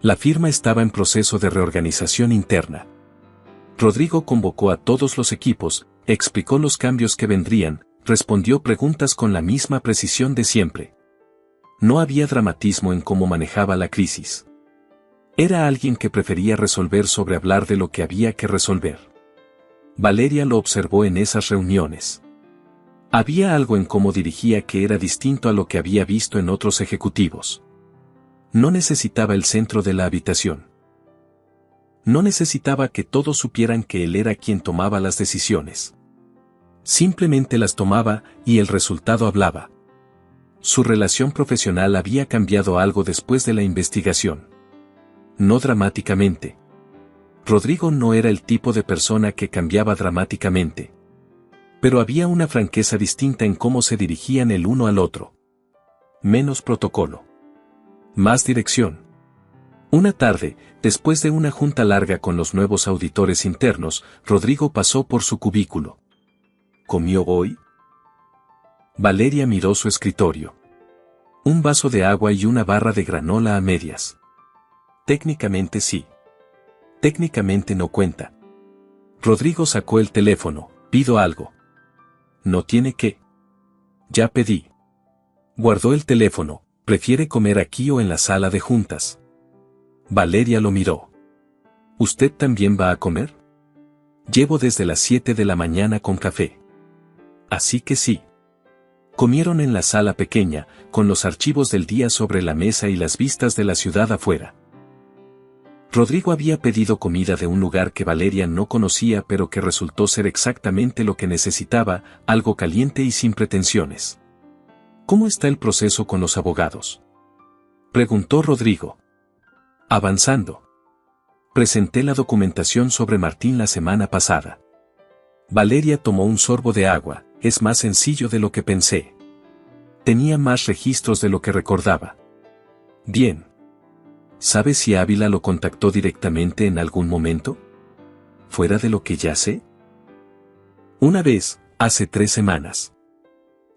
La firma estaba en proceso de reorganización interna. Rodrigo convocó a todos los equipos, explicó los cambios que vendrían, respondió preguntas con la misma precisión de siempre. No había dramatismo en cómo manejaba la crisis. Era alguien que prefería resolver sobre hablar de lo que había que resolver. Valeria lo observó en esas reuniones. Había algo en cómo dirigía que era distinto a lo que había visto en otros ejecutivos. No necesitaba el centro de la habitación. No necesitaba que todos supieran que él era quien tomaba las decisiones. Simplemente las tomaba y el resultado hablaba. Su relación profesional había cambiado algo después de la investigación. No dramáticamente. Rodrigo no era el tipo de persona que cambiaba dramáticamente. Pero había una franqueza distinta en cómo se dirigían el uno al otro. Menos protocolo. Más dirección. Una tarde, después de una junta larga con los nuevos auditores internos, Rodrigo pasó por su cubículo. ¿Comió hoy? Valeria miró su escritorio. Un vaso de agua y una barra de granola a medias. Técnicamente sí. Técnicamente no cuenta. Rodrigo sacó el teléfono. Pido algo. No tiene que. Ya pedí. Guardó el teléfono. ¿Prefiere comer aquí o en la sala de juntas? Valeria lo miró. ¿Usted también va a comer? Llevo desde las 7 de la mañana con café. Así que sí. Comieron en la sala pequeña, con los archivos del día sobre la mesa y las vistas de la ciudad afuera. Rodrigo había pedido comida de un lugar que Valeria no conocía pero que resultó ser exactamente lo que necesitaba, algo caliente y sin pretensiones. ¿Cómo está el proceso con los abogados?, preguntó Rodrigo. Avanzando. Presenté la documentación sobre Martín la semana pasada. Valeria tomó un sorbo de agua. Es más sencillo de lo que pensé. Tenía más registros de lo que recordaba. Bien. ¿Sabes si Ávila lo contactó directamente en algún momento? ¿Fuera de lo que ya sé? Una vez, hace 3 semanas.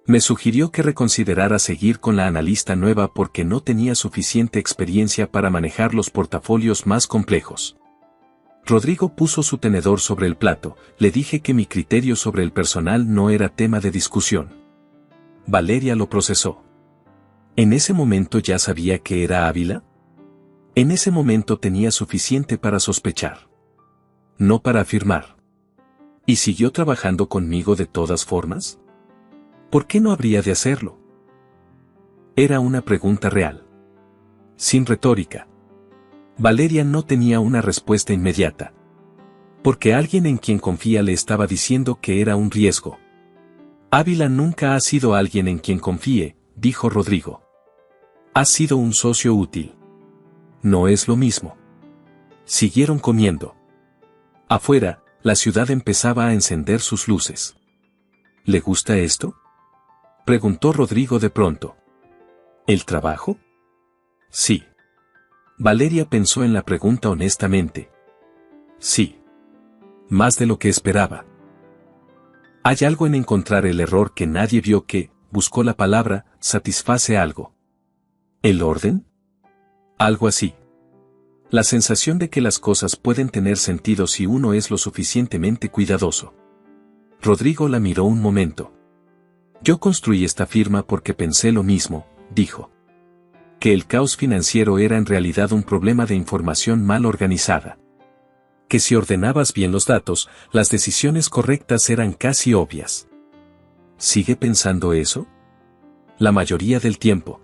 Me sugirió que reconsiderara seguir con la analista nueva porque no tenía suficiente experiencia para manejar los portafolios más complejos. Rodrigo puso su tenedor sobre el plato. Le dije que mi criterio sobre el personal no era tema de discusión. Valeria lo procesó. ¿En ese momento ya sabía que era Ávila? En ese momento tenía suficiente para sospechar. No para afirmar. ¿Y siguió trabajando conmigo de todas formas? ¿Por qué no habría de hacerlo? Era una pregunta real. Sin retórica. Valeria no tenía una respuesta inmediata. Porque alguien en quien confía le estaba diciendo que era un riesgo. Ávila nunca ha sido alguien en quien confíe, dijo Rodrigo. Ha sido un socio útil. No es lo mismo. Siguieron comiendo. Afuera, la ciudad empezaba a encender sus luces. ¿Le gusta esto?, preguntó Rodrigo de pronto. ¿El trabajo? Sí. Valeria pensó en la pregunta honestamente. Sí. Más de lo que esperaba. Hay algo en encontrar el error que nadie vio que, buscó la palabra, satisface algo. ¿El orden? Algo así. La sensación de que las cosas pueden tener sentido si uno es lo suficientemente cuidadoso. Rodrigo la miró un momento. Yo construí esta firma porque pensé lo mismo, dijo. Que el caos financiero era en realidad un problema de información mal organizada. Que si ordenabas bien los datos, las decisiones correctas eran casi obvias. ¿Sigue pensando eso? La mayoría del tiempo.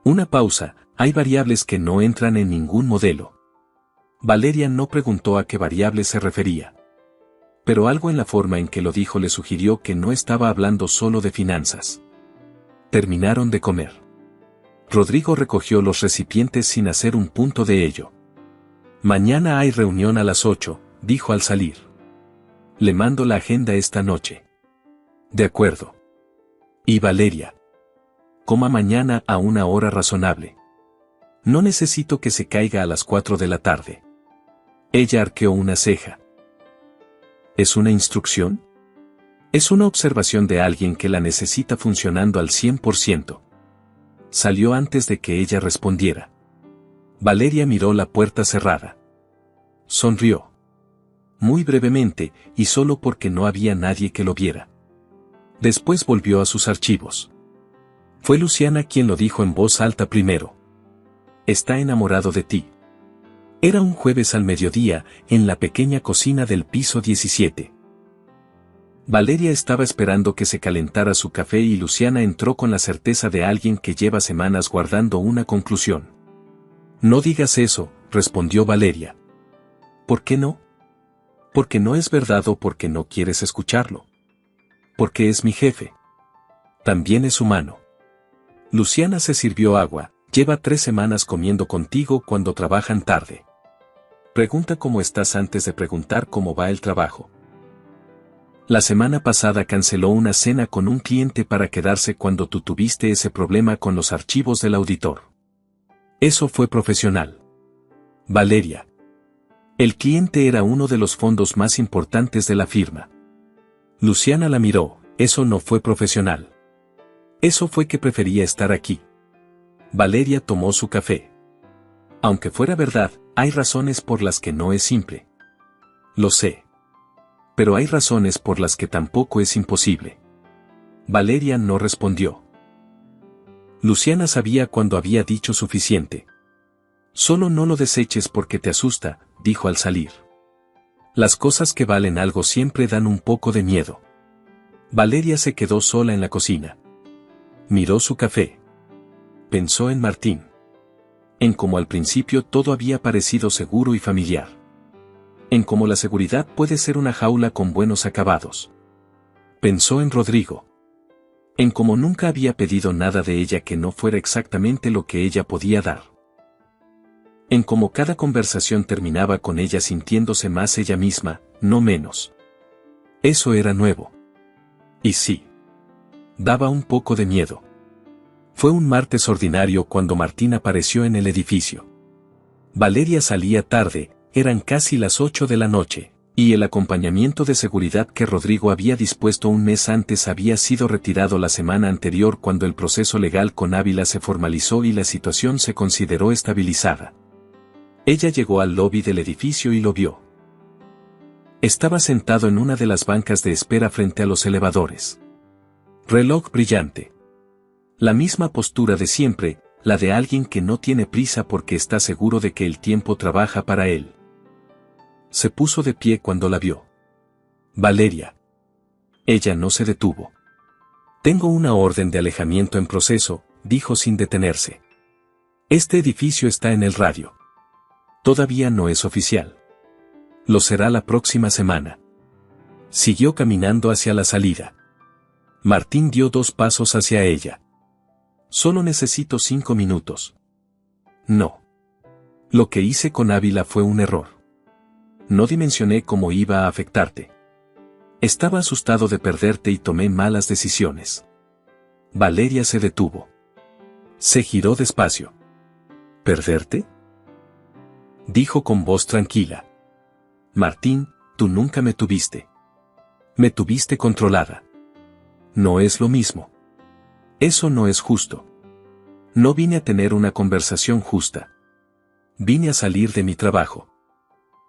Una pausa. Hay variables que no entran en ningún modelo. Valeria no preguntó a qué variables se refería. Pero algo en la forma en que lo dijo le sugirió que no estaba hablando solo de finanzas. Terminaron de comer. Rodrigo recogió los recipientes sin hacer un punto de ello. Mañana hay reunión a las 8, dijo al salir. Le mando la agenda esta noche. De acuerdo. Y Valeria. Coma mañana a una hora razonable. No necesito que se caiga a las 4 de la tarde. Ella arqueó una ceja. ¿Es una instrucción? Es una observación de alguien que la necesita funcionando al 100%. Salió antes de que ella respondiera. Valeria miró la puerta cerrada. Sonrió. Muy brevemente, y solo porque no había nadie que lo viera. Después volvió a sus archivos. Fue Luciana quien lo dijo en voz alta primero. Está enamorado de ti. Era un jueves al mediodía, en la pequeña cocina del piso 17. Valeria estaba esperando que se calentara su café y Luciana entró con la certeza de alguien que lleva semanas guardando una conclusión. No digas eso, respondió Valeria. ¿Por qué no? Porque no es verdad o porque no quieres escucharlo. Porque es mi jefe. También es humano. Luciana se sirvió agua, lleva 3 semanas comiendo contigo cuando trabajan tarde. Pregunta cómo estás antes de preguntar cómo va el trabajo. La semana pasada canceló una cena con un cliente para quedarse cuando tú tuviste ese problema con los archivos del auditor. Eso fue profesional. Valeria. El cliente era uno de los fondos más importantes de la firma. Luciana la miró, eso no fue profesional. Eso fue que prefería estar aquí. Valeria tomó su café. Aunque fuera verdad, hay razones por las que no es simple. Lo sé. Pero hay razones por las que tampoco es imposible. Valeria no respondió. Luciana sabía cuando había dicho suficiente. Solo no lo deseches porque te asusta, dijo al salir. Las cosas que valen algo siempre dan un poco de miedo. Valeria se quedó sola en la cocina. Miró su café. Pensó en Martín. En cómo al principio todo había parecido seguro y familiar. En cómo la seguridad puede ser una jaula con buenos acabados. Pensó en Rodrigo. En cómo nunca había pedido nada de ella que no fuera exactamente lo que ella podía dar. En cómo cada conversación terminaba con ella sintiéndose más ella misma, no menos. Eso era nuevo. Y sí. Daba un poco de miedo. Fue un martes ordinario cuando Martín apareció en el edificio. Valeria salía tarde, eran casi las 8 de la noche, y el acompañamiento de seguridad que Rodrigo había dispuesto un mes antes había sido retirado la semana anterior cuando el proceso legal con Ávila se formalizó y la situación se consideró estabilizada. Ella llegó al lobby del edificio y lo vio. Estaba sentado en una de las bancas de espera frente a los elevadores. Reloj brillante. La misma postura de siempre, la de alguien que no tiene prisa porque está seguro de que el tiempo trabaja para él. Se puso de pie cuando la vio. Valeria. Ella no se detuvo. Tengo una orden de alejamiento en proceso, dijo sin detenerse. Este edificio está en el radio. Todavía no es oficial. Lo será la próxima semana. Siguió caminando hacia la salida. Martín dio 2 pasos hacia ella. Solo necesito 5 minutos. No. Lo que hice con Ávila fue un error. No dimensioné cómo iba a afectarte. Estaba asustado de perderte y tomé malas decisiones. Valeria se detuvo. Se giró despacio. ¿Perderte? Dijo con voz tranquila. Martín, tú nunca me tuviste. Me tuviste controlada. No es lo mismo. Eso no es justo. No vine a tener una conversación justa. Vine a salir de mi trabajo.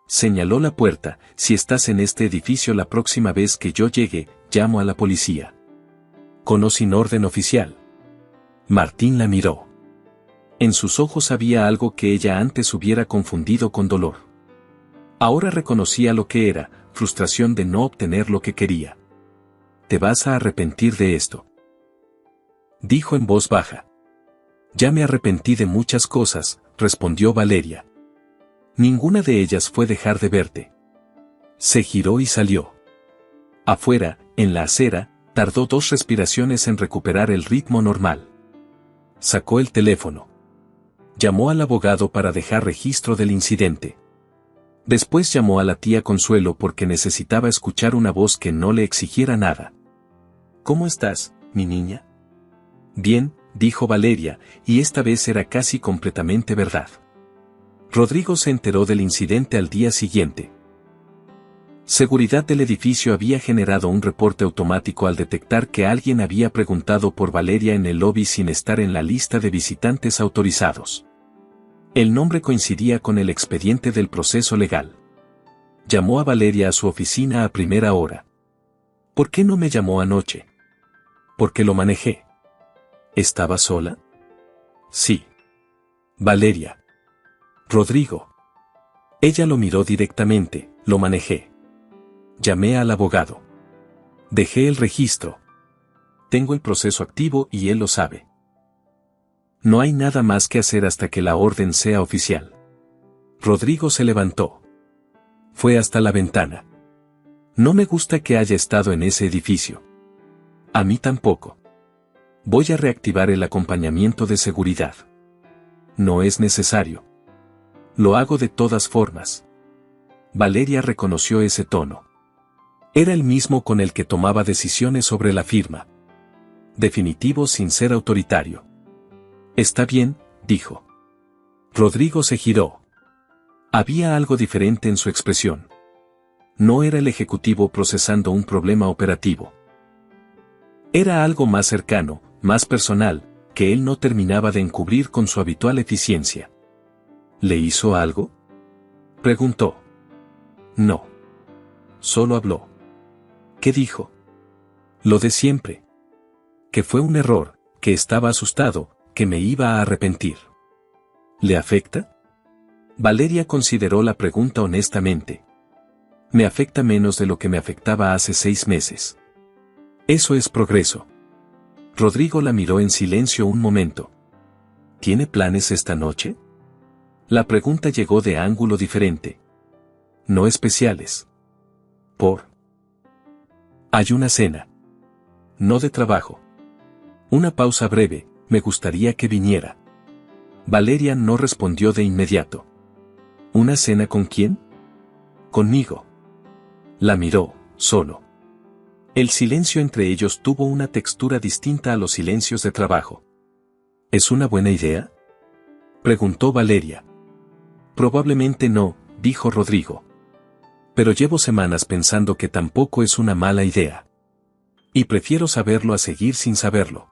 Señaló la puerta, si estás en este edificio la próxima vez que yo llegue, llamo a la policía. Con o sin orden oficial. Martín la miró. En sus ojos había algo que ella antes hubiera confundido con dolor. Ahora reconocía lo que era, frustración de no obtener lo que quería. Te vas a arrepentir de esto. Dijo en voz baja. Ya me arrepentí de muchas cosas, respondió Valeria. Ninguna de ellas fue dejar de verte. Se giró y salió. Afuera, en la acera, tardó 2 respiraciones en recuperar el ritmo normal. Sacó el teléfono. Llamó al abogado para dejar registro del incidente. Después llamó a la tía Consuelo porque necesitaba escuchar una voz que no le exigiera nada. ¿Cómo estás, mi niña? Bien, dijo Valeria, y esta vez era casi completamente verdad. Rodrigo se enteró del incidente al día siguiente. Seguridad del edificio había generado un reporte automático al detectar que alguien había preguntado por Valeria en el lobby sin estar en la lista de visitantes autorizados. El nombre coincidía con el expediente del proceso legal. Llamó a Valeria a su oficina a primera hora. ¿Por qué no me llamó anoche? Porque lo manejé. ¿Estaba sola? Sí. Valeria. Rodrigo. Ella lo miró directamente, lo manejé. Llamé al abogado. Dejé el registro. Tengo el proceso activo y él lo sabe. No hay nada más que hacer hasta que la orden sea oficial. Rodrigo se levantó. Fue hasta la ventana. No me gusta que haya estado en ese edificio. A mí tampoco. Voy a reactivar el acompañamiento de seguridad. No es necesario. Lo hago de todas formas. Valeria reconoció ese tono. Era el mismo con el que tomaba decisiones sobre la firma. Definitivo sin ser autoritario. Está bien, dijo. Rodrigo se giró. Había algo diferente en su expresión. No era el ejecutivo procesando un problema operativo. Era algo más cercano, más personal, que él no terminaba de encubrir con su habitual eficiencia. ¿Le hizo algo?, preguntó. No. Solo habló. ¿Qué dijo? Lo de siempre. Que fue un error, que estaba asustado, que me iba a arrepentir. ¿Le afecta? Valeria consideró la pregunta honestamente. Me afecta menos de lo que me afectaba hace 6 meses. Eso es progreso. Rodrigo la miró en silencio un momento. ¿Tiene planes esta noche? La pregunta llegó de ángulo diferente. No especiales. Hay una cena. No de trabajo. Una pausa breve, me gustaría que viniera. Valeria no respondió de inmediato. ¿Una cena con quién? Conmigo. La miró, solo. El silencio entre ellos tuvo una textura distinta a los silencios de trabajo. ¿Es una buena idea?, preguntó Valeria. Probablemente no, dijo Rodrigo. Pero llevo semanas pensando que tampoco es una mala idea. Y prefiero saberlo a seguir sin saberlo.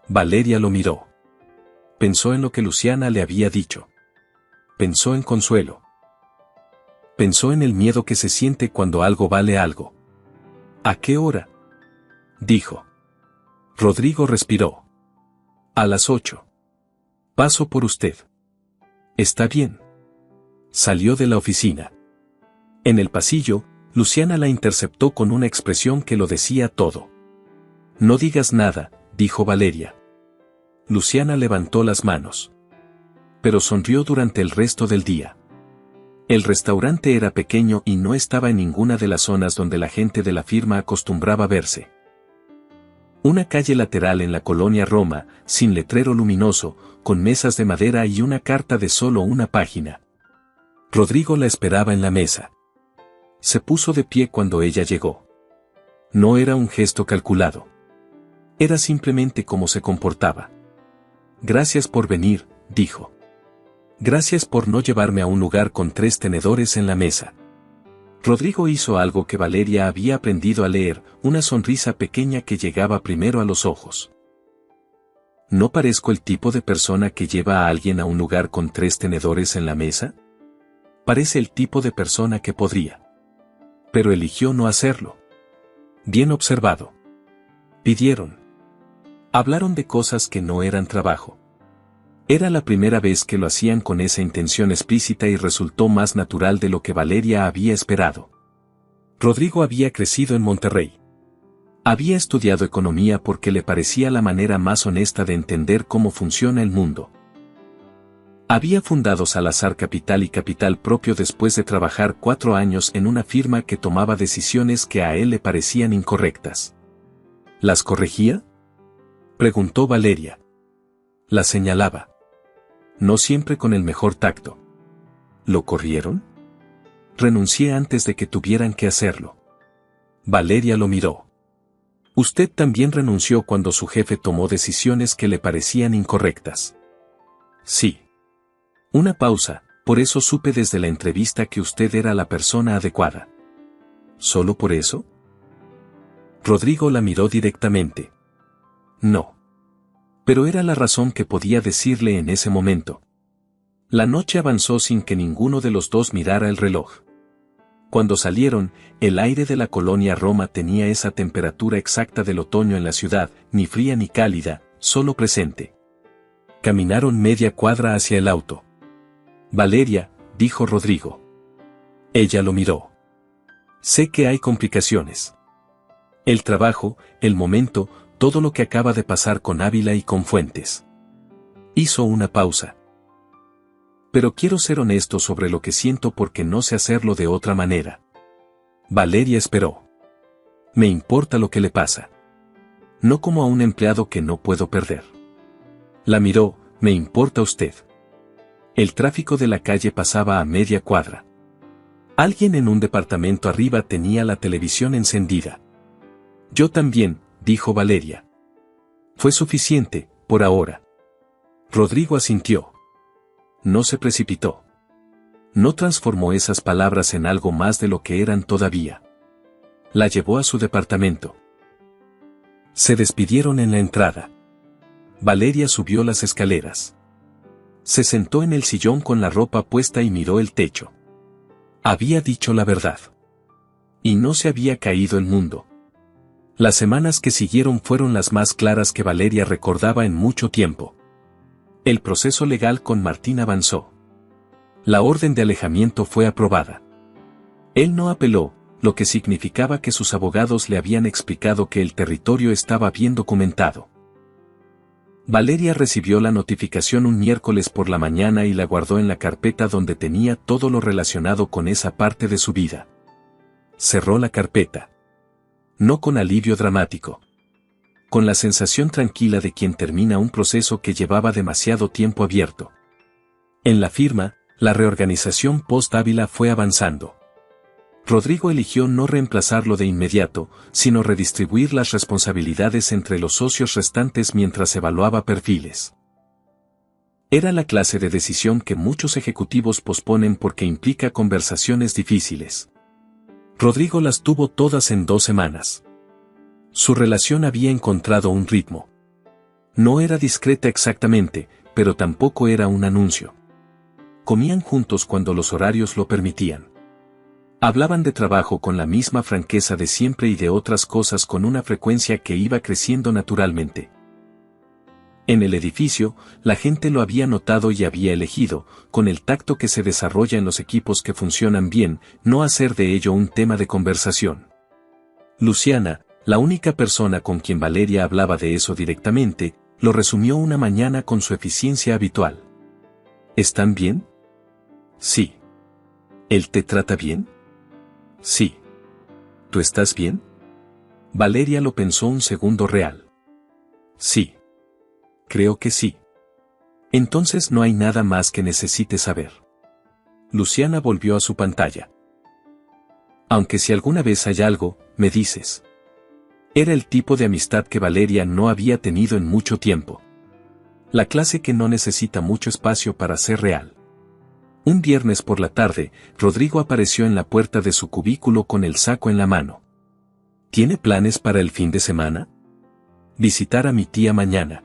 Valeria lo miró. Pensó en lo que Luciana le había dicho. Pensó en Consuelo. Pensó en el miedo que se siente cuando algo vale algo. ¿A qué hora?, dijo. Rodrigo respiró. A las 8. Paso por usted. Está bien. Salió de la oficina. En el pasillo, Luciana la interceptó con una expresión que lo decía todo. No digas nada, dijo Valeria. Luciana levantó las manos. Pero sonrió durante el resto del día. El restaurante era pequeño y no estaba en ninguna de las zonas donde la gente de la firma acostumbraba verse. Una calle lateral en la colonia Roma, sin letrero luminoso, con mesas de madera y una carta de solo una página. Rodrigo la esperaba en la mesa. Se puso de pie cuando ella llegó. No era un gesto calculado. Era simplemente cómo se comportaba. Gracias por venir, dijo. Gracias por no llevarme a un lugar con 3 tenedores en la mesa. Rodrigo hizo algo que Valeria había aprendido a leer, una sonrisa pequeña que llegaba primero a los ojos. ¿No parezco el tipo de persona que lleva a alguien a un lugar con 3 tenedores en la mesa? Parece el tipo de persona que podría. Pero eligió no hacerlo. Bien observado. Pidieron. Hablaron de cosas que no eran trabajo. Era la primera vez que lo hacían con esa intención explícita y resultó más natural de lo que Valeria había esperado. Rodrigo había crecido en Monterrey. Había estudiado economía porque le parecía la manera más honesta de entender cómo funciona el mundo. Había fundado Salazar Capital y Capital Propio después de trabajar 4 años en una firma que tomaba decisiones que a él le parecían incorrectas. ¿Las corregía?, preguntó Valeria. Las señalaba. No siempre con el mejor tacto. ¿Lo corrieron? Renuncié antes de que tuvieran que hacerlo. Valeria lo miró. Usted también renunció cuando su jefe tomó decisiones que le parecían incorrectas. Sí. Una pausa, por eso supe desde la entrevista que usted era la persona adecuada. ¿Solo por eso? Rodrigo la miró directamente. No. Pero era la razón que podía decirle en ese momento. La noche avanzó sin que ninguno de los dos mirara el reloj. Cuando salieron, el aire de la colonia Roma tenía esa temperatura exacta del otoño en la ciudad, ni fría ni cálida, solo presente. Caminaron media cuadra hacia el auto. Valeria, dijo Rodrigo. Ella lo miró. Sé que hay complicaciones. El trabajo, el momento, todo lo que acaba de pasar con Ávila y con Fuentes. Hizo una pausa. Pero quiero ser honesto sobre lo que siento porque no sé hacerlo de otra manera. Valeria esperó. Me importa lo que le pasa. No como a un empleado que no puedo perder. La miró, me importa usted. El tráfico de la calle pasaba a media cuadra. Alguien en un departamento arriba tenía la televisión encendida. Yo también, dijo Valeria. Fue suficiente, por ahora. Rodrigo asintió. No se precipitó. No transformó esas palabras en algo más de lo que eran todavía. La llevó a su departamento. Se despidieron en la entrada. Valeria subió las escaleras. Se sentó en el sillón con la ropa puesta y miró el techo. Había dicho la verdad. Y no se había caído el mundo. Las semanas que siguieron fueron las más claras que Valeria recordaba en mucho tiempo. El proceso legal con Martín avanzó. La orden de alejamiento fue aprobada. Él no apeló, lo que significaba que sus abogados le habían explicado que el territorio estaba bien documentado. Valeria recibió la notificación un miércoles por la mañana y la guardó en la carpeta donde tenía todo lo relacionado con esa parte de su vida. Cerró la carpeta. No con alivio dramático. Con la sensación tranquila de quien termina un proceso que llevaba demasiado tiempo abierto. En la firma, la reorganización post-Ávila fue avanzando. Rodrigo eligió no reemplazarlo de inmediato, sino redistribuir las responsabilidades entre los socios restantes mientras evaluaba perfiles. Era la clase de decisión que muchos ejecutivos posponen porque implica conversaciones difíciles. Rodrigo las tuvo todas en 2 semanas. Su relación había encontrado un ritmo. No era discreta exactamente, pero tampoco era un anuncio. Comían juntos cuando los horarios lo permitían. Hablaban de trabajo con la misma franqueza de siempre y de otras cosas con una frecuencia que iba creciendo naturalmente. En el edificio, la gente lo había notado y había elegido, con el tacto que se desarrolla en los equipos que funcionan bien, no hacer de ello un tema de conversación. Luciana, la única persona con quien Valeria hablaba de eso directamente, lo resumió una mañana con su eficiencia habitual. ¿Están bien? Sí. ¿Él te trata bien? Sí. ¿Tú estás bien? Valeria lo pensó un segundo real. Sí. Creo que sí. Entonces no hay nada más que necesite saber. Luciana volvió a su pantalla. Aunque si alguna vez hay algo, me dices. Era el tipo de amistad que Valeria no había tenido en mucho tiempo. La clase que no necesita mucho espacio para ser real. Un viernes por la tarde, Rodrigo apareció en la puerta de su cubículo con el saco en la mano. ¿Tiene planes para el fin de semana? Visitar a mi tía mañana.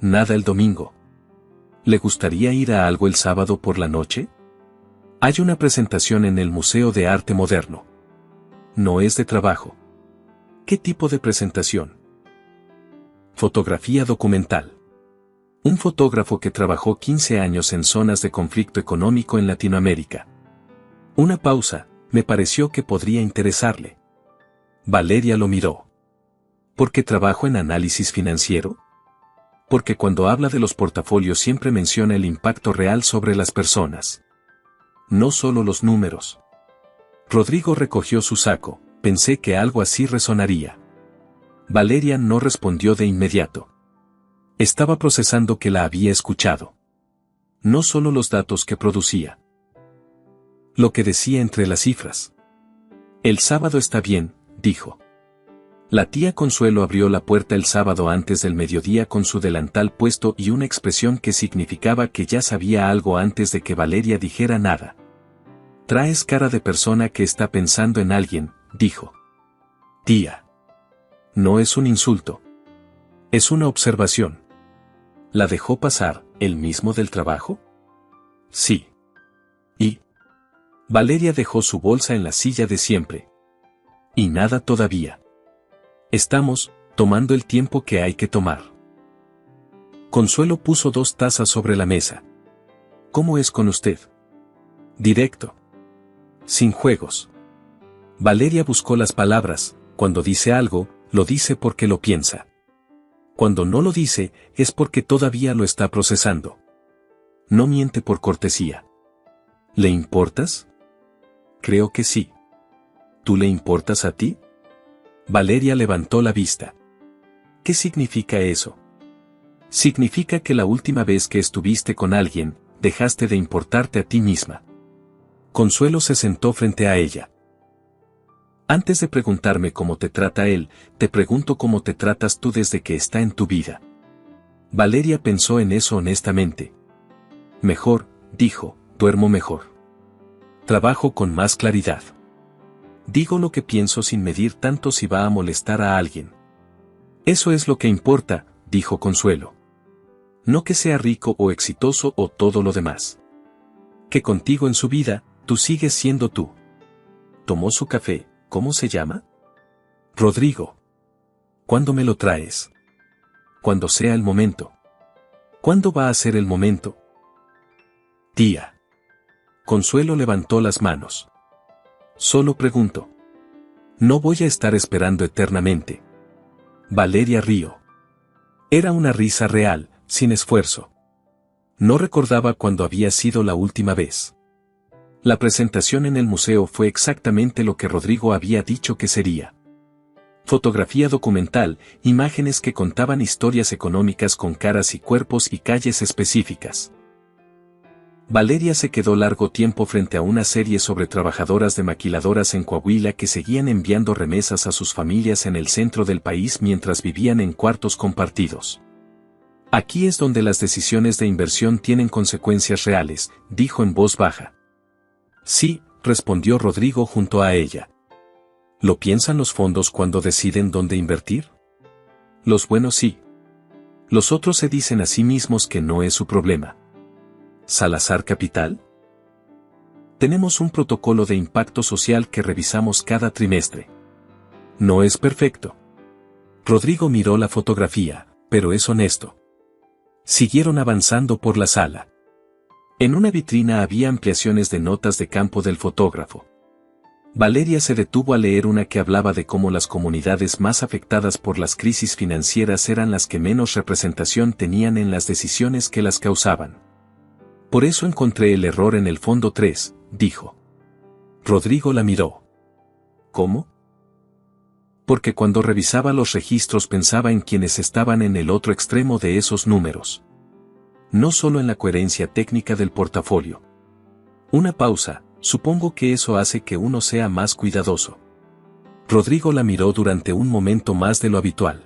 Nada el domingo. ¿Le gustaría ir a algo el sábado por la noche? Hay una presentación en el Museo de Arte Moderno. No es de trabajo. ¿Qué tipo de presentación? Fotografía documental. Un fotógrafo que trabajó 15 años en zonas de conflicto económico en Latinoamérica. Una pausa, me pareció que podría interesarle. Valeria lo miró. ¿Por qué trabajo en análisis financiero? Porque cuando habla de los portafolios siempre menciona el impacto real sobre las personas. No solo los números. Rodrigo recogió su saco, pensé que algo así resonaría. Valeria no respondió de inmediato. Estaba procesando que la había escuchado. No solo los datos que producía. Lo que decía entre las cifras. El sábado está bien, dijo. La tía Consuelo abrió la puerta el sábado antes del mediodía con su delantal puesto y una expresión que significaba que ya sabía algo antes de que Valeria dijera nada. Traes cara de persona que está pensando en alguien, dijo. Tía. No es un insulto. Es una observación. ¿La dejó pasar, el mismo del trabajo? Sí. ¿Y? Valeria dejó su bolsa en la silla de siempre. Y nada todavía. Estamos tomando el tiempo que hay que tomar. Consuelo puso 2 tazas sobre la mesa. ¿Cómo es con usted? Directo. Sin juegos. Valeria buscó las palabras. Cuando dice algo, lo dice porque lo piensa. Cuando no lo dice, es porque todavía lo está procesando. No miente por cortesía. ¿Le importas? Creo que sí. ¿Tú le importas a ti? Valeria levantó la vista. ¿Qué significa eso? Significa que la última vez que estuviste con alguien, dejaste de importarte a ti misma. Consuelo se sentó frente a ella. Antes de preguntarme cómo te trata él, te pregunto cómo te tratas tú desde que está en tu vida. Valeria pensó en eso honestamente. Mejor, dijo, duermo mejor. Trabajo con más claridad. Digo lo que pienso sin medir tanto si va a molestar a alguien. Eso es lo que importa, dijo Consuelo. No que sea rico o exitoso o todo lo demás. Que contigo en su vida, tú sigues siendo tú. Tomó su café. ¿Cómo se llama? Rodrigo. ¿Cuándo me lo traes? Cuando sea el momento. ¿Cuándo va a ser el momento? Tía. Consuelo levantó las manos. Solo pregunto. No voy a estar esperando eternamente. Valeria rió. Era una risa real, sin esfuerzo. No recordaba cuándo había sido la última vez. La presentación en el museo fue exactamente lo que Rodrigo había dicho que sería. Fotografía documental, imágenes que contaban historias económicas con caras y cuerpos y calles específicas. Valeria se quedó largo tiempo frente a una serie sobre trabajadoras de maquiladoras en Coahuila que seguían enviando remesas a sus familias en el centro del país mientras vivían en cuartos compartidos. Aquí es donde las decisiones de inversión tienen consecuencias reales, dijo en voz baja. Sí, respondió Rodrigo junto a ella. ¿Lo piensan los fondos cuando deciden dónde invertir? Los buenos sí. Los otros se dicen a sí mismos que no es su problema. ¿Salazar Capital? Tenemos un protocolo de impacto social que revisamos cada trimestre. No es perfecto. Rodrigo miró la fotografía, pero es honesto. Siguieron avanzando por la sala. En una vitrina había ampliaciones de notas de campo del fotógrafo. Valeria se detuvo a leer una que hablaba de cómo las comunidades más afectadas por las crisis financieras eran las que menos representación tenían en las decisiones que las causaban. Por eso encontré el error en el fondo 3, dijo. Rodrigo la miró. ¿Cómo? Porque cuando revisaba los registros pensaba en quienes estaban en el otro extremo de esos números. No solo en la coherencia técnica del portafolio. Una pausa, supongo que eso hace que uno sea más cuidadoso. Rodrigo la miró durante un momento más de lo habitual.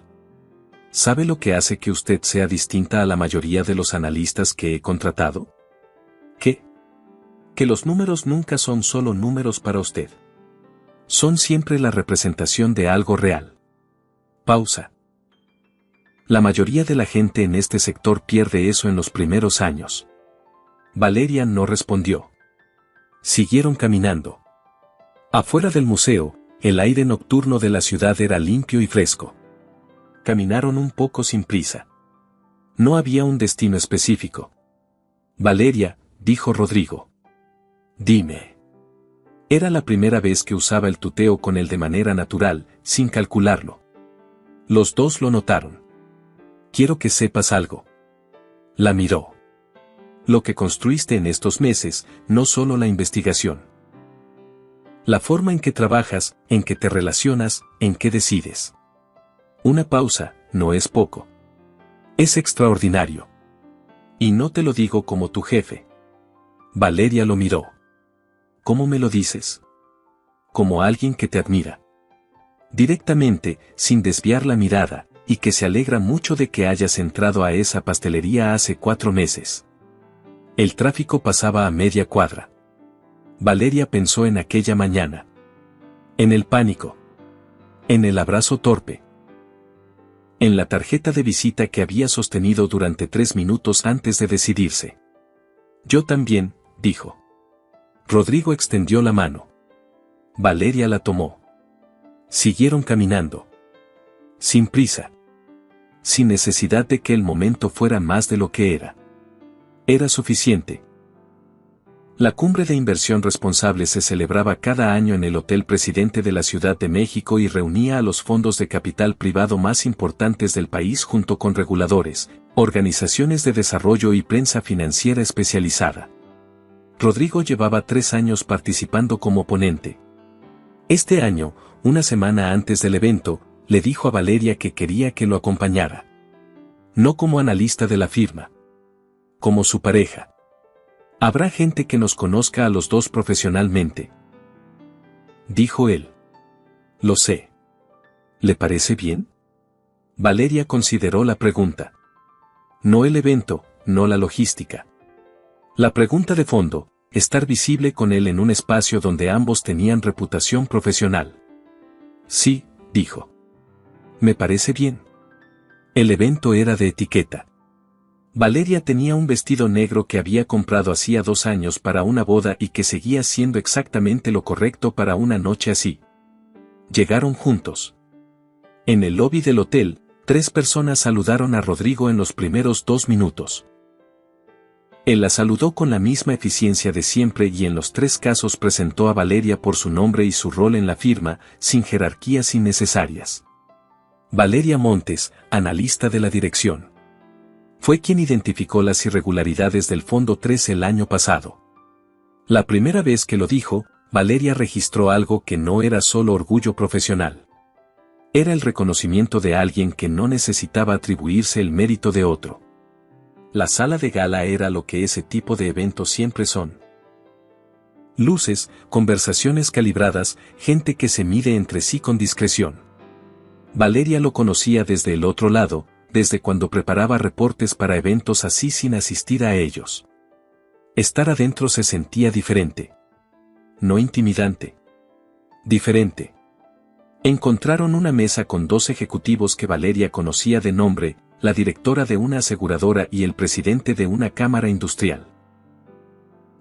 ¿Sabe lo que hace que usted sea distinta a la mayoría de los analistas que he contratado? ¿Qué? Que los números nunca son solo números para usted. Son siempre la representación de algo real. Pausa. La mayoría de la gente en este sector pierde eso en los primeros años. Valeria no respondió. Siguieron caminando. Afuera del museo, el aire nocturno de la ciudad era limpio y fresco. Caminaron un poco sin prisa. No había un destino específico. Valeria, dijo Rodrigo. Dime. Era la primera vez que usaba el tuteo con él de manera natural, sin calcularlo. Los dos lo notaron. Quiero que sepas algo. La miró. Lo que construiste en estos meses, no solo la investigación. La forma en que trabajas, en que te relacionas, en que decides. Una pausa, no es poco. Es extraordinario. Y no te lo digo como tu jefe. Valeria lo miró. ¿Cómo me lo dices? Como alguien que te admira. Directamente, sin desviar la mirada, y que se alegra mucho de que hayas entrado a esa pastelería hace 4 meses. El tráfico pasaba a media cuadra. Valeria pensó en aquella mañana. En el pánico. En el abrazo torpe. En la tarjeta de visita que había sostenido durante 3 minutos antes de decidirse. Yo también, dijo. Rodrigo extendió la mano. Valeria la tomó. Siguieron caminando. Sin prisa. sin necesidad de que el momento fuera más de lo que era. Era suficiente. La cumbre de inversión responsable se celebraba cada año en el Hotel Presidente de la Ciudad de México y reunía a los fondos de capital privado más importantes del país junto con reguladores, organizaciones de desarrollo y prensa financiera especializada. Rodrigo llevaba 3 años participando como ponente. Este año, una semana antes del evento, le dijo a Valeria que quería que lo acompañara. No como analista de la firma. Como su pareja. Habrá gente que nos conozca a los dos profesionalmente. Dijo él. Lo sé. ¿Le parece bien? Valeria consideró la pregunta. No el evento, no la logística. La pregunta de fondo, estar visible con él en un espacio donde ambos tenían reputación profesional. Sí, dijo. Me parece bien. El evento era de etiqueta. Valeria tenía un vestido negro que había comprado hacía 2 años para una boda y que seguía siendo exactamente lo correcto para una noche así. Llegaron juntos. En el lobby del hotel, 3 personas saludaron a Rodrigo en los primeros 2 minutos. Él la saludó con la misma eficiencia de siempre y en los 3 casos presentó a Valeria por su nombre y su rol en la firma, sin jerarquías innecesarias. Valeria Montes, analista de la dirección. Fue quien identificó las irregularidades del Fondo 3 el año pasado. La primera vez que lo dijo, Valeria registró algo que no era solo orgullo profesional. Era el reconocimiento de alguien que no necesitaba atribuirse el mérito de otro. La sala de gala era lo que ese tipo de eventos siempre son. Luces, conversaciones calibradas, gente que se mide entre sí con discreción. Valeria lo conocía desde el otro lado, desde cuando preparaba reportes para eventos así sin asistir a ellos. Estar adentro se sentía diferente. No intimidante. Diferente. Encontraron una mesa con 2 ejecutivos que Valeria conocía de nombre, la directora de una aseguradora y el presidente de una cámara industrial.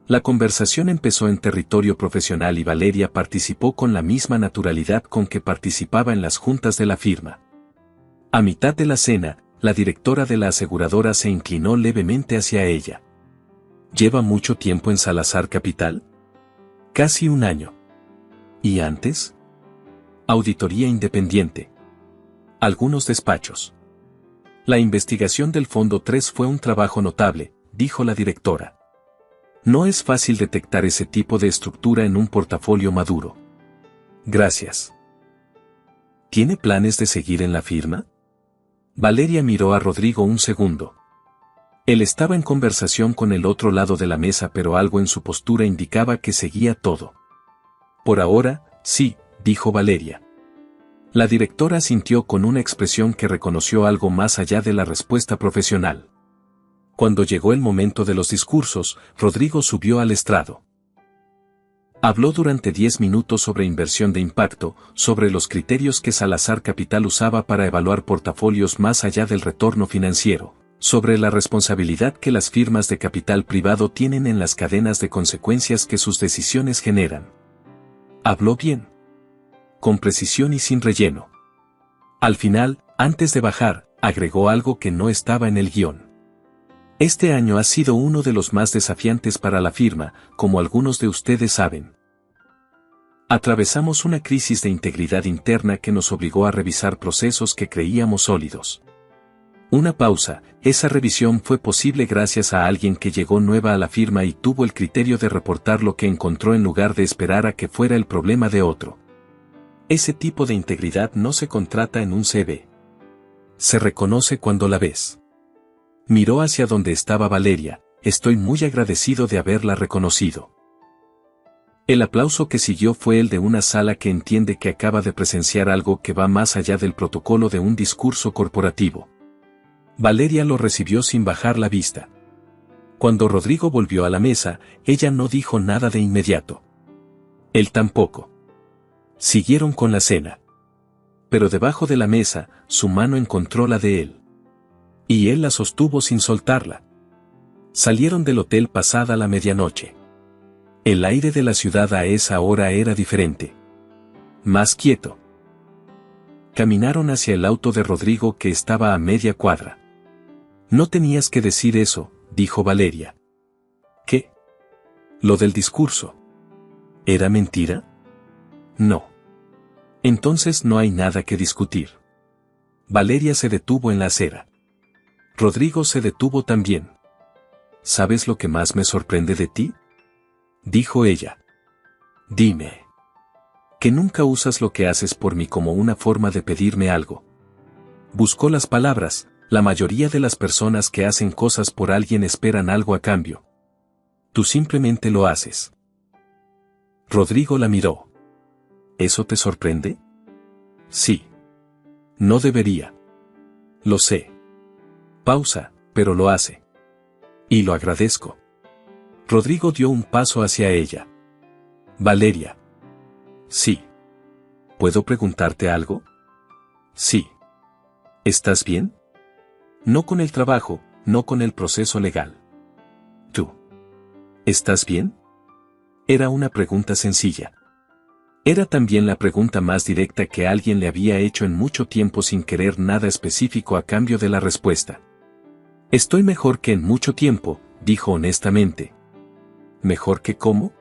La conversación empezó en territorio profesional y Valeria participó con la misma naturalidad con que participaba en las juntas de la firma. A mitad de la cena, la directora de la aseguradora se inclinó levemente hacia ella. ¿Lleva mucho tiempo en Salazar Capital? Casi 1 año. ¿Y antes? Auditoría independiente. Algunos despachos. La investigación del Fondo 3 fue un trabajo notable, dijo la directora. No es fácil detectar ese tipo de estructura en un portafolio maduro. Gracias. ¿Tiene planes de seguir en la firma? Valeria miró a Rodrigo un segundo. Él estaba en conversación con el otro lado de la mesa, pero algo en su postura indicaba que seguía todo. Por ahora, sí, dijo Valeria. La directora asintió con una expresión que reconoció algo más allá de la respuesta profesional. Cuando llegó el momento de los discursos, Rodrigo subió al estrado. Habló durante 10 minutos sobre inversión de impacto, sobre los criterios que Salazar Capital usaba para evaluar portafolios más allá del retorno financiero, sobre la responsabilidad que las firmas de capital privado tienen en las cadenas de consecuencias que sus decisiones generan. Habló bien. Con precisión y sin relleno. Al final, antes de bajar, agregó algo que no estaba en el guión. Este año ha sido uno de los más desafiantes para la firma, como algunos de ustedes saben. Atravesamos una crisis de integridad interna que nos obligó a revisar procesos que creíamos sólidos. Una pausa, esa revisión fue posible gracias a alguien que llegó nueva a la firma y tuvo el criterio de reportar lo que encontró en lugar de esperar a que fuera el problema de otro. Ese tipo de integridad no se contrata en un CV. Se reconoce cuando la ves. Miró hacia donde estaba Valeria, estoy muy agradecido de haberla reconocido. El aplauso que siguió fue el de una sala que entiende que acaba de presenciar algo que va más allá del protocolo de un discurso corporativo. Valeria lo recibió sin bajar la vista. Cuando Rodrigo volvió a la mesa, ella no dijo nada de inmediato. Él tampoco. Siguieron con la cena. Pero debajo de la mesa, su mano encontró la de él. Y él la sostuvo sin soltarla. Salieron del hotel pasada la medianoche. El aire de la ciudad a esa hora era diferente. Más quieto. Caminaron hacia el auto de Rodrigo que estaba a media cuadra. No tenías que decir eso, dijo Valeria. ¿Qué? Lo del discurso. ¿Era mentira? No. Entonces no hay nada que discutir. Valeria se detuvo en la acera. Rodrigo se detuvo también. ¿Sabes lo que más me sorprende de ti? Dijo ella. Dime. Que nunca usas lo que haces por mí como una forma de pedirme algo. Buscó las palabras. La mayoría de las personas que hacen cosas por alguien esperan algo a cambio. Tú simplemente lo haces. Rodrigo la miró. ¿Eso te sorprende? Sí. No debería. Lo sé. Pausa, pero lo hace. Y lo agradezco. Rodrigo dio un paso hacia ella. Valeria. Sí. ¿Puedo preguntarte algo? Sí. ¿Estás bien? No con el trabajo, no con el proceso legal. ¿Tú? ¿Estás bien? Era una pregunta sencilla. Era también la pregunta más directa que alguien le había hecho en mucho tiempo sin querer nada específico a cambio de la respuesta. Estoy mejor que en mucho tiempo, dijo honestamente. ¿Mejor que cómo?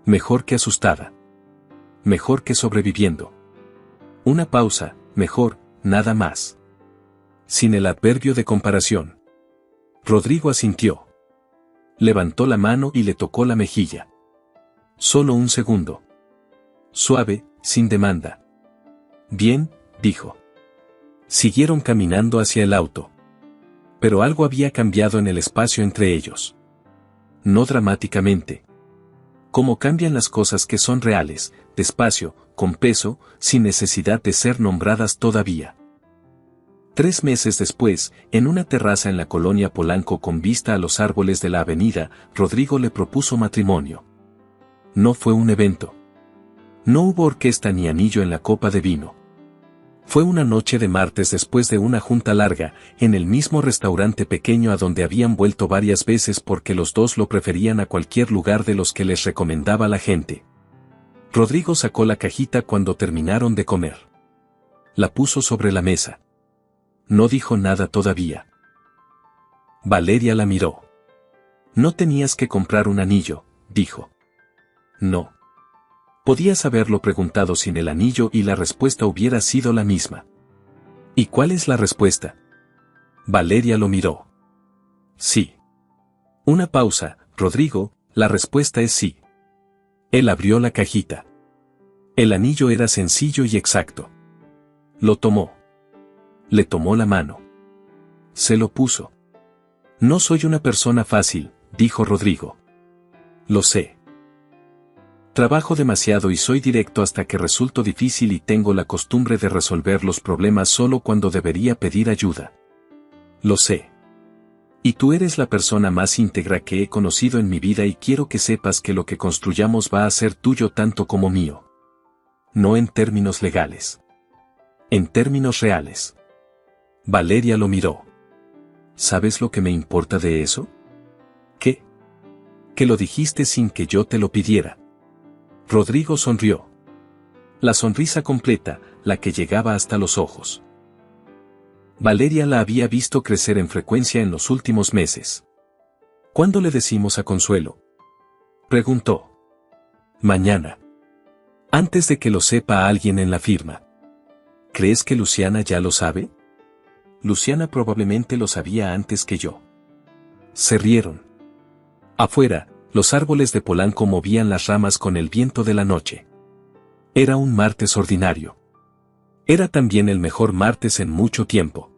Mejor que asustada. Mejor que sobreviviendo. Una pausa, mejor, nada más. Sin el adverbio de comparación. Rodrigo asintió. Levantó la mano y le tocó la mejilla. Solo un segundo. Suave, sin demanda. Bien, dijo. Siguieron caminando hacia el auto. Pero algo había cambiado en el espacio entre ellos. No dramáticamente. Como cambian las cosas que son reales, despacio, con peso, sin necesidad de ser nombradas todavía. 3 meses después, en una terraza en la colonia Polanco con vista a los árboles de la avenida, Rodrigo le propuso matrimonio. No fue un evento. No hubo orquesta ni anillo en la copa de vino. Fue una noche de martes después de una junta larga, en el mismo restaurante pequeño a donde habían vuelto varias veces porque los dos lo preferían a cualquier lugar de los que les recomendaba la gente. Rodrigo sacó la cajita cuando terminaron de comer. La puso sobre la mesa. No dijo nada todavía. Valeria la miró. No tenías que comprar un anillo, dijo. No. Podías haberlo preguntado sin el anillo y la respuesta hubiera sido la misma. ¿Y cuál es la respuesta? Valeria lo miró. Sí. Una pausa, Rodrigo, la respuesta es sí. Él abrió la cajita. El anillo era sencillo y exacto. Lo tomó. Le tomó la mano. Se lo puso. No soy una persona fácil, dijo Rodrigo. Lo sé. Trabajo demasiado y soy directo hasta que resulto difícil y tengo la costumbre de resolver los problemas solo cuando debería pedir ayuda. Lo sé. Y tú eres la persona más íntegra que he conocido en mi vida y quiero que sepas que lo que construyamos va a ser tuyo tanto como mío. No en términos legales. En términos reales. Valeria lo miró. ¿Sabes lo que me importa de eso? ¿Qué? Que lo dijiste sin que yo te lo pidiera. Rodrigo sonrió. La sonrisa completa, la que llegaba hasta los ojos. Valeria la había visto crecer en frecuencia en los últimos meses. ¿Cuándo le decimos a Consuelo? Preguntó. Mañana. Antes de que lo sepa alguien en la firma. ¿Crees que Luciana ya lo sabe? Luciana probablemente lo sabía antes que yo. Se rieron. Afuera, los árboles de Polanco movían las ramas con el viento de la noche. Era un martes ordinario. Era también el mejor martes en mucho tiempo.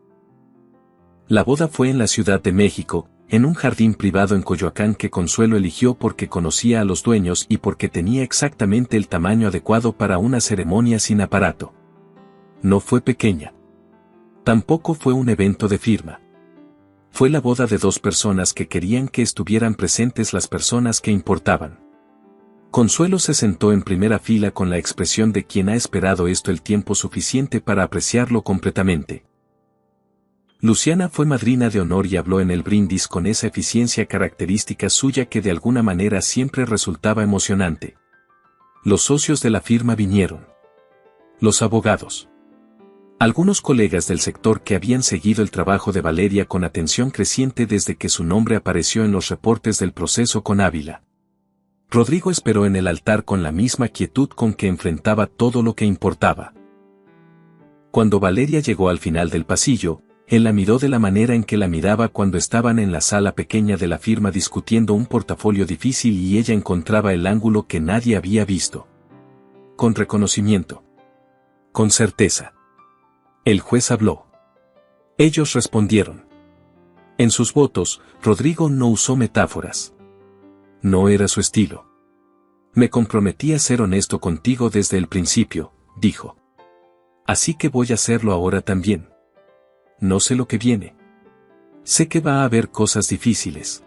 La boda fue en la Ciudad de México, en un jardín privado en Coyoacán que Consuelo eligió porque conocía a los dueños y porque tenía exactamente el tamaño adecuado para una ceremonia sin aparato. No fue pequeña. Tampoco fue un evento de firma. Fue la boda de 2 personas que querían que estuvieran presentes las personas que importaban. Consuelo se sentó en primera fila con la expresión de quien ha esperado esto el tiempo suficiente para apreciarlo completamente. Luciana fue madrina de honor y habló en el brindis con esa eficiencia característica suya que de alguna manera siempre resultaba emocionante. Los socios de la firma vinieron. Los abogados. Algunos colegas del sector que habían seguido el trabajo de Valeria con atención creciente desde que su nombre apareció en los reportes del proceso con Ávila. Rodrigo esperó en el altar con la misma quietud con que enfrentaba todo lo que importaba. Cuando Valeria llegó al final del pasillo, él la miró de la manera en que la miraba cuando estaban en la sala pequeña de la firma discutiendo un portafolio difícil y ella encontraba el ángulo que nadie había visto. Con reconocimiento. Con certeza. El juez habló. Ellos respondieron. En sus votos, Rodrigo no usó metáforas. No era su estilo. Me comprometí a ser honesto contigo desde el principio, dijo. Así que voy a hacerlo ahora también. No sé lo que viene. Sé que va a haber cosas difíciles.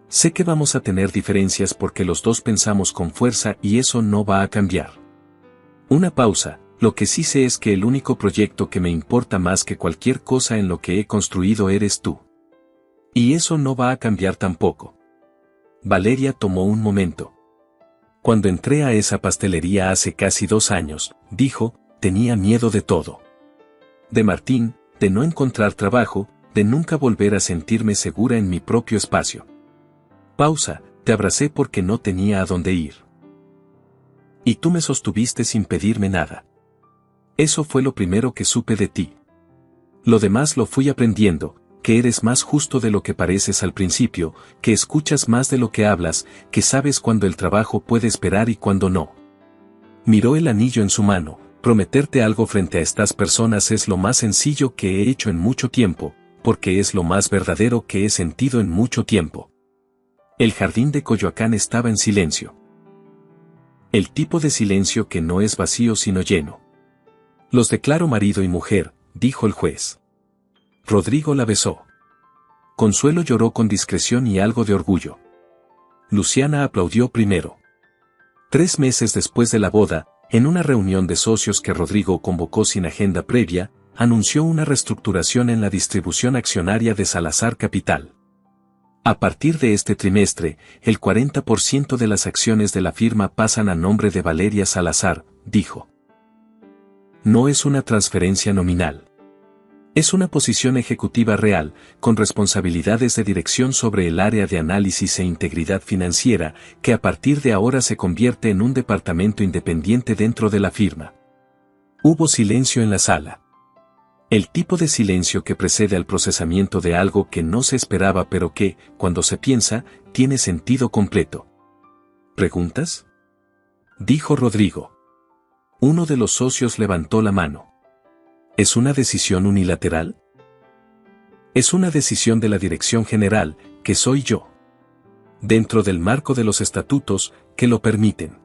Sé que vamos a tener diferencias porque los dos pensamos con fuerza y eso no va a cambiar. Una pausa, lo que sí sé es que el único proyecto que me importa más que cualquier cosa en lo que he construido eres tú. Y eso no va a cambiar tampoco. Valeria tomó un momento. Cuando entré a esa pastelería hace casi 2 años, dijo, tenía miedo de todo. De Martín, de no encontrar trabajo, de nunca volver a sentirme segura en mi propio espacio. Pausa, te abracé porque no tenía a dónde ir. Y tú me sostuviste sin pedirme nada. Eso fue lo primero que supe de ti. Lo demás lo fui aprendiendo, que eres más justo de lo que pareces al principio, que escuchas más de lo que hablas, que sabes cuándo el trabajo puede esperar y cuándo no. Miró el anillo en su mano. Prometerte algo frente a estas personas es lo más sencillo que he hecho en mucho tiempo, porque es lo más verdadero que he sentido en mucho tiempo. El jardín de Coyoacán estaba en silencio. El tipo de silencio que no es vacío sino lleno. Los declaro marido y mujer, dijo el juez. Rodrigo la besó. Consuelo lloró con discreción y algo de orgullo. Luciana aplaudió primero. 3 meses después de la boda, en una reunión de socios que Rodrigo convocó sin agenda previa, anunció una reestructuración en la distribución accionaria de Salazar Capital. A partir de este trimestre, el 40% de las acciones de la firma pasan a nombre de Valeria Salazar, dijo. No es una transferencia nominal. Es una posición ejecutiva real, con responsabilidades de dirección sobre el área de análisis e integridad financiera, que a partir de ahora se convierte en un departamento independiente dentro de la firma. Hubo silencio en la sala. El tipo de silencio que precede al procesamiento de algo que no se esperaba pero que, cuando se piensa, tiene sentido completo. ¿Preguntas? Dijo Rodrigo. Uno de los socios levantó la mano. ¿Es una decisión unilateral? Es una decisión de la dirección general, que soy yo. Dentro del marco de los estatutos, que lo permiten.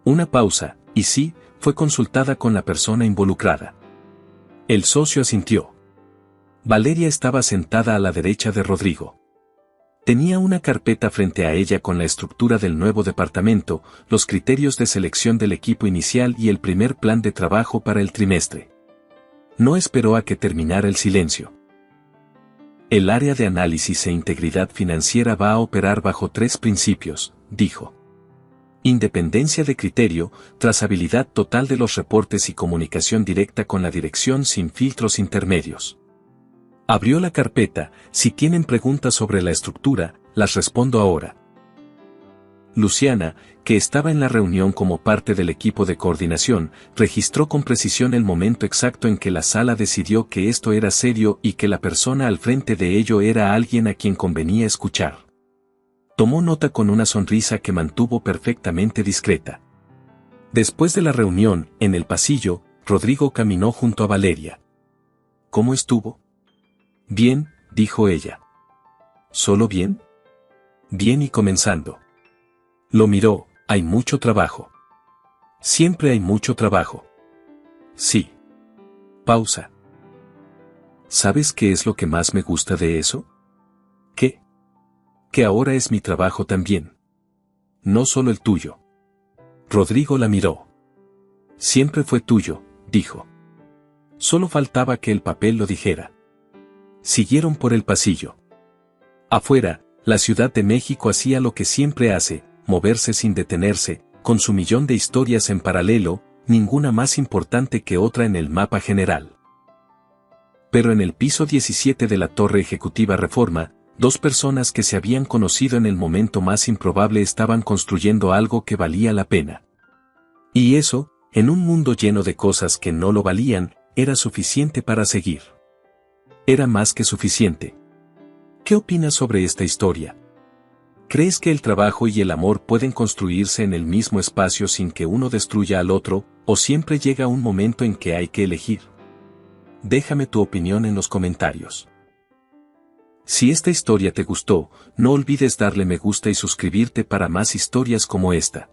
Una pausa, y sí, fue consultada con la persona involucrada. El socio asintió. Valeria estaba sentada a la derecha de Rodrigo. Tenía una carpeta frente a ella con la estructura del nuevo departamento, los criterios de selección del equipo inicial y el primer plan de trabajo para el trimestre. No esperó a que terminara el silencio. El área de análisis e integridad financiera va a operar bajo 3 principios, dijo. Independencia de criterio, trazabilidad total de los reportes y comunicación directa con la dirección sin filtros intermedios. Abrió la carpeta, si tienen preguntas sobre la estructura, las respondo ahora. Luciana, que estaba en la reunión como parte del equipo de coordinación, registró con precisión el momento exacto en que la sala decidió que esto era serio y que la persona al frente de ello era alguien a quien convenía escuchar. Tomó nota con una sonrisa que mantuvo perfectamente discreta. Después de la reunión, en el pasillo, Rodrigo caminó junto a Valeria. ¿Cómo estuvo? Bien, dijo ella. ¿Solo bien? Bien y comenzando. Lo miró, hay mucho trabajo. Siempre hay mucho trabajo. Sí. Pausa. ¿Sabes qué es lo que más me gusta de eso? ¿Qué? Que ahora es mi trabajo también. No solo el tuyo. Rodrigo la miró. Siempre fue tuyo, dijo. Solo faltaba que el papel lo dijera. Siguieron por el pasillo. Afuera, la Ciudad de México hacía lo que siempre hace, moverse sin detenerse, con su millón de historias en paralelo, ninguna más importante que otra en el mapa general. Pero en el piso 17 de la Torre Ejecutiva Reforma, dos personas que se habían conocido en el momento más improbable estaban construyendo algo que valía la pena. Y eso, en un mundo lleno de cosas que no lo valían, era suficiente para seguir. Era más que suficiente. ¿Qué opinas sobre esta historia? ¿Crees que el trabajo y el amor pueden construirse en el mismo espacio sin que uno destruya al otro, o siempre llega un momento en que hay que elegir? Déjame tu opinión en los comentarios. Si esta historia te gustó, no olvides darle me gusta y suscribirte para más historias como esta.